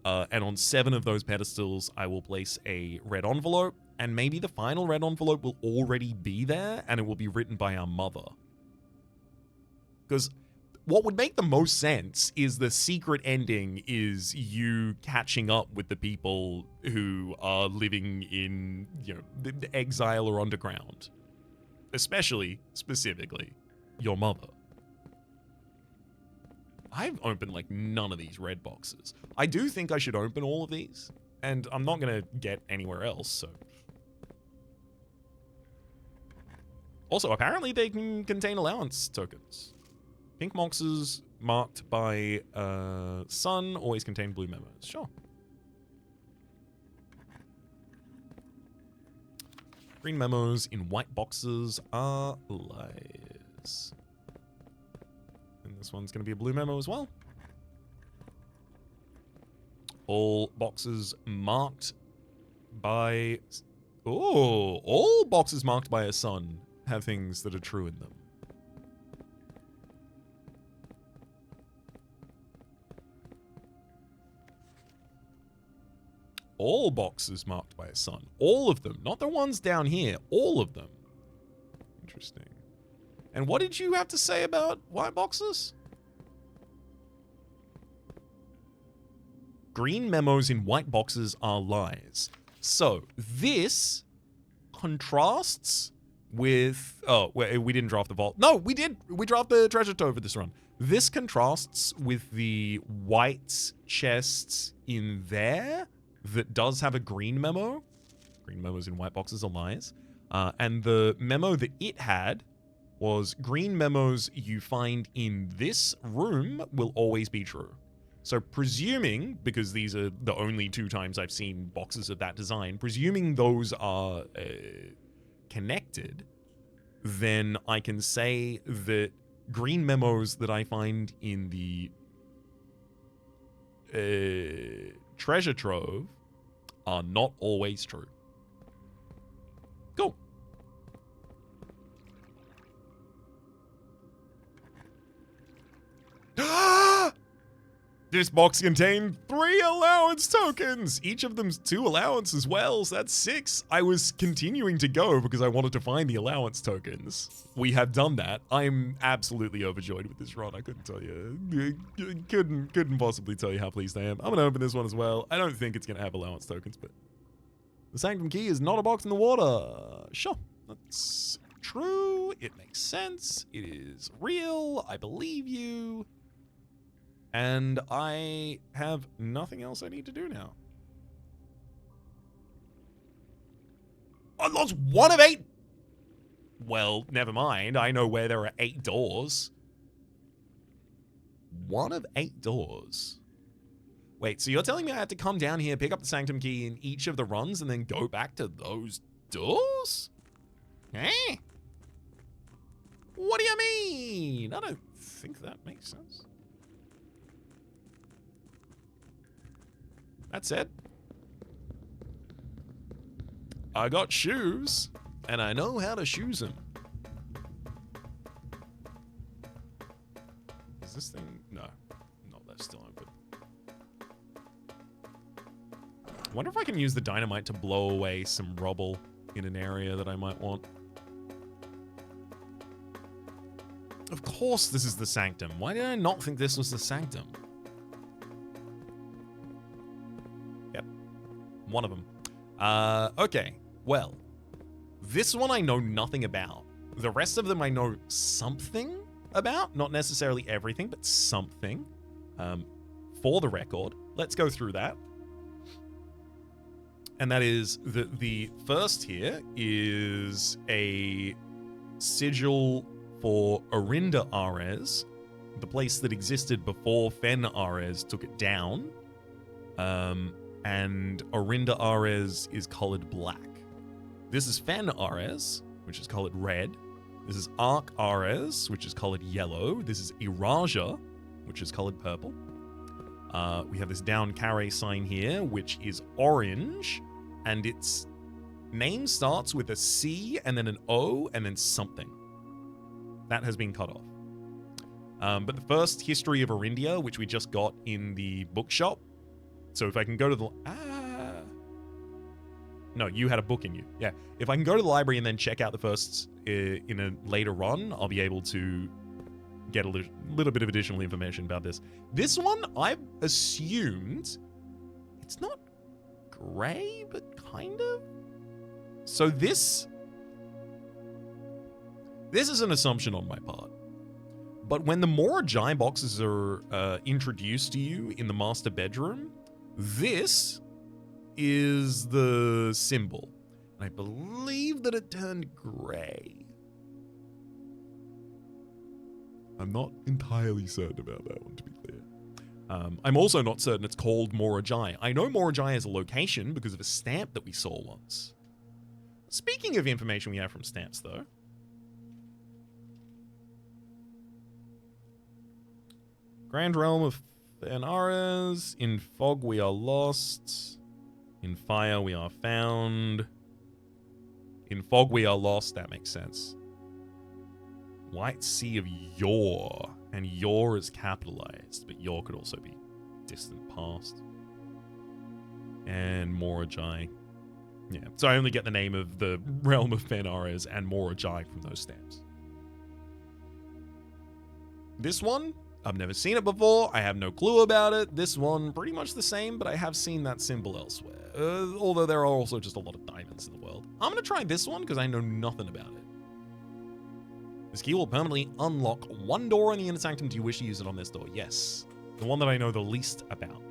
And on 7 of those pedestals, I will place a red envelope. And maybe the final red envelope will already be there, and it will be written by our mother. Because what would make the most sense is the secret ending is you catching up with the people who are living in, the exile or underground. Especially, specifically, your mother. I've opened, none of these red boxes. I do think I should open all of these, and I'm not going to get anywhere else, so... Also, apparently they can contain allowance tokens. Pink boxes marked by sun always contain blue memos. Sure. Green memos in white boxes are lies. And this one's going to be a blue memo as well. All boxes marked by... Oh, all boxes marked by a sun have things that are true in them. All boxes marked by a sun. All of them. Not the ones down here. All of them. Interesting. And what did you have to say about white boxes? Green memos in white boxes are lies. So, this contrasts with... Oh, we didn't draft the vault. No, we did. We dropped the treasure trove for this run. This contrasts with the white chests in there that does have a green memo. Green memos in white boxes are lies. And the memo that it had was green memos you find in this room will always be true. So presuming, because these are the only 2 times I've seen boxes of that design, presuming those are connected, then I can say that green memos that I find in the treasure trove are not always true. Cool. This box contained 3 allowance tokens. Each of them's 2 allowance as well, so that's 6. I was continuing to go because I wanted to find the allowance tokens. We have done that. I'm absolutely overjoyed with this run. I couldn't tell you. Couldn't possibly tell you how pleased I am. I'm gonna open this one as well. I don't think it's gonna have allowance tokens, but the sanctum key is not a box in the water. Sure, that's true. It makes sense. It is real. I believe you. And I have nothing else I need to do now. I lost 1 of 8. Well, never mind. I know where there are 8 doors. 1 of 8 doors. Wait, so you're telling me I have to come down here, pick up the sanctum key in each of the runs, and then go back to those doors? Eh? What do you mean? I don't think that makes sense. That said, I got shoes, and I know how to shoes them. Is this thing? No, that's still open. I wonder if I can use the dynamite to blow away some rubble in an area that I might want. Of course this is the sanctum. Why did I not think this was the sanctum? One of them. Okay, well, this one I know nothing about. The rest of them I know something about, not necessarily everything, but something. For the record, let's go through that. And that is the first here is a sigil for Orinda Ares, the place that existed before Fen Ares took it down. And Orinda Ares is colored black. This is Fen Ares, which is colored red. This is Arc Ares, which is colored yellow. This is Iraja, which is colored purple. We have this down carry sign here, which is orange, and its name starts with a C and then an O and then something. That has been cut off. But the first history of Orindia, which we just got in the bookshop. So if I can go to the... No, you had a book in you. Yeah. If I can go to the library and then check out the first in a later run, I'll be able to get a little bit of additional information about this. This one, I've assumed it's not gray, but kind of. So this is an assumption on my part. But when the Morajai boxes are introduced to you in the master bedroom, this is the symbol. And I believe that it turned gray. I'm not entirely certain about that one, to be clear. I'm also not certain it's called Morajai. I know Morajai is a location because of a stamp that we saw once. Speaking of information we have from stamps, though. Grand Realm of Fenares. In fog we are lost. In fire we are found. In fog we are lost. That makes sense. White Sea of Yor. And Yor is capitalized, but Yor could also be distant past. And Morajai. Yeah, so I only get the name of the Realm of Fenares and Morajai from those stamps. This one, I've never seen it before. I have no clue about it. This one, pretty much the same, but I have seen that symbol elsewhere. Although there are also just a lot of diamonds in the world. I'm going to try this one because I know nothing about it. This key will permanently unlock one door in the inner sanctum. Do you wish to use it on this door? Yes. The one that I know the least about.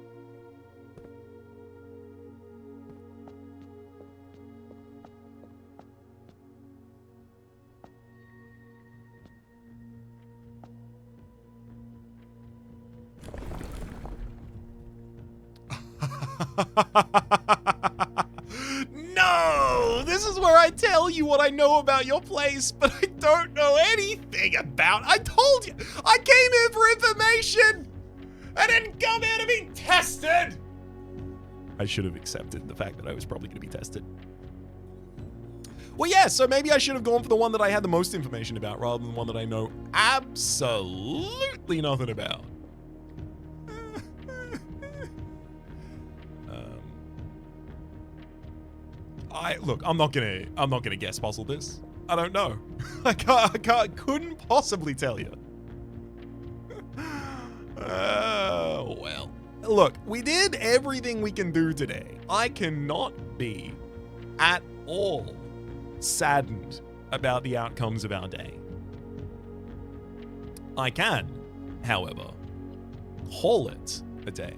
No! This is where I tell you what I know about your place, but I don't know anything about. I told you! I came here for information! I didn't come here to be tested! I should have accepted the fact that I was probably going to be tested. Well, yeah, so maybe I should have gone for the one that I had the most information about rather than the one that I know absolutely nothing about. I'm not gonna guess puzzle this. I don't know. Couldn't possibly tell you. Well. Look, we did everything we can do today. I cannot be at all saddened about the outcomes of our day. I can, however, call it a day.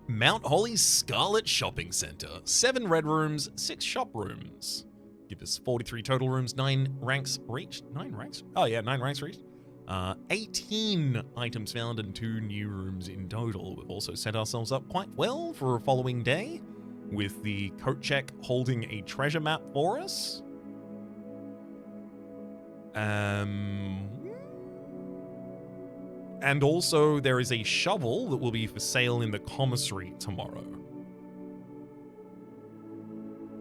Mount Holly's Scarlet Shopping Center. 7 red rooms, 6 shop rooms. Give us 43 total rooms, 9 ranks reached. 9 ranks? Oh yeah, 9 ranks reached. 18 items found and 2 new rooms in total. We've also set ourselves up quite well for a following day with the coat check holding a treasure map for us. And also there is a shovel that will be for sale in the commissary tomorrow.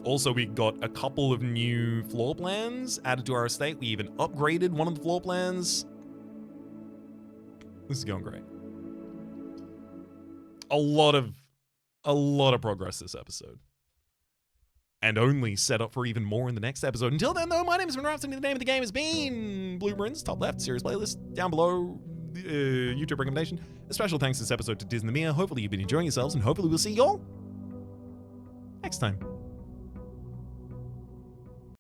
Also, we got a couple of new floor plans added to our estate. We even upgraded one of the floor plans. This is going great. A lot of progress this episode. And only set up for even more in the next episode. Until then, though, my name has been Rhapsody. The name of the game has been Blueprints. Top left, series playlist. Down below, YouTube recommendation. A special thanks this episode to Diz and the Mia. Hopefully you've been enjoying yourselves, and hopefully we'll see y'all next time.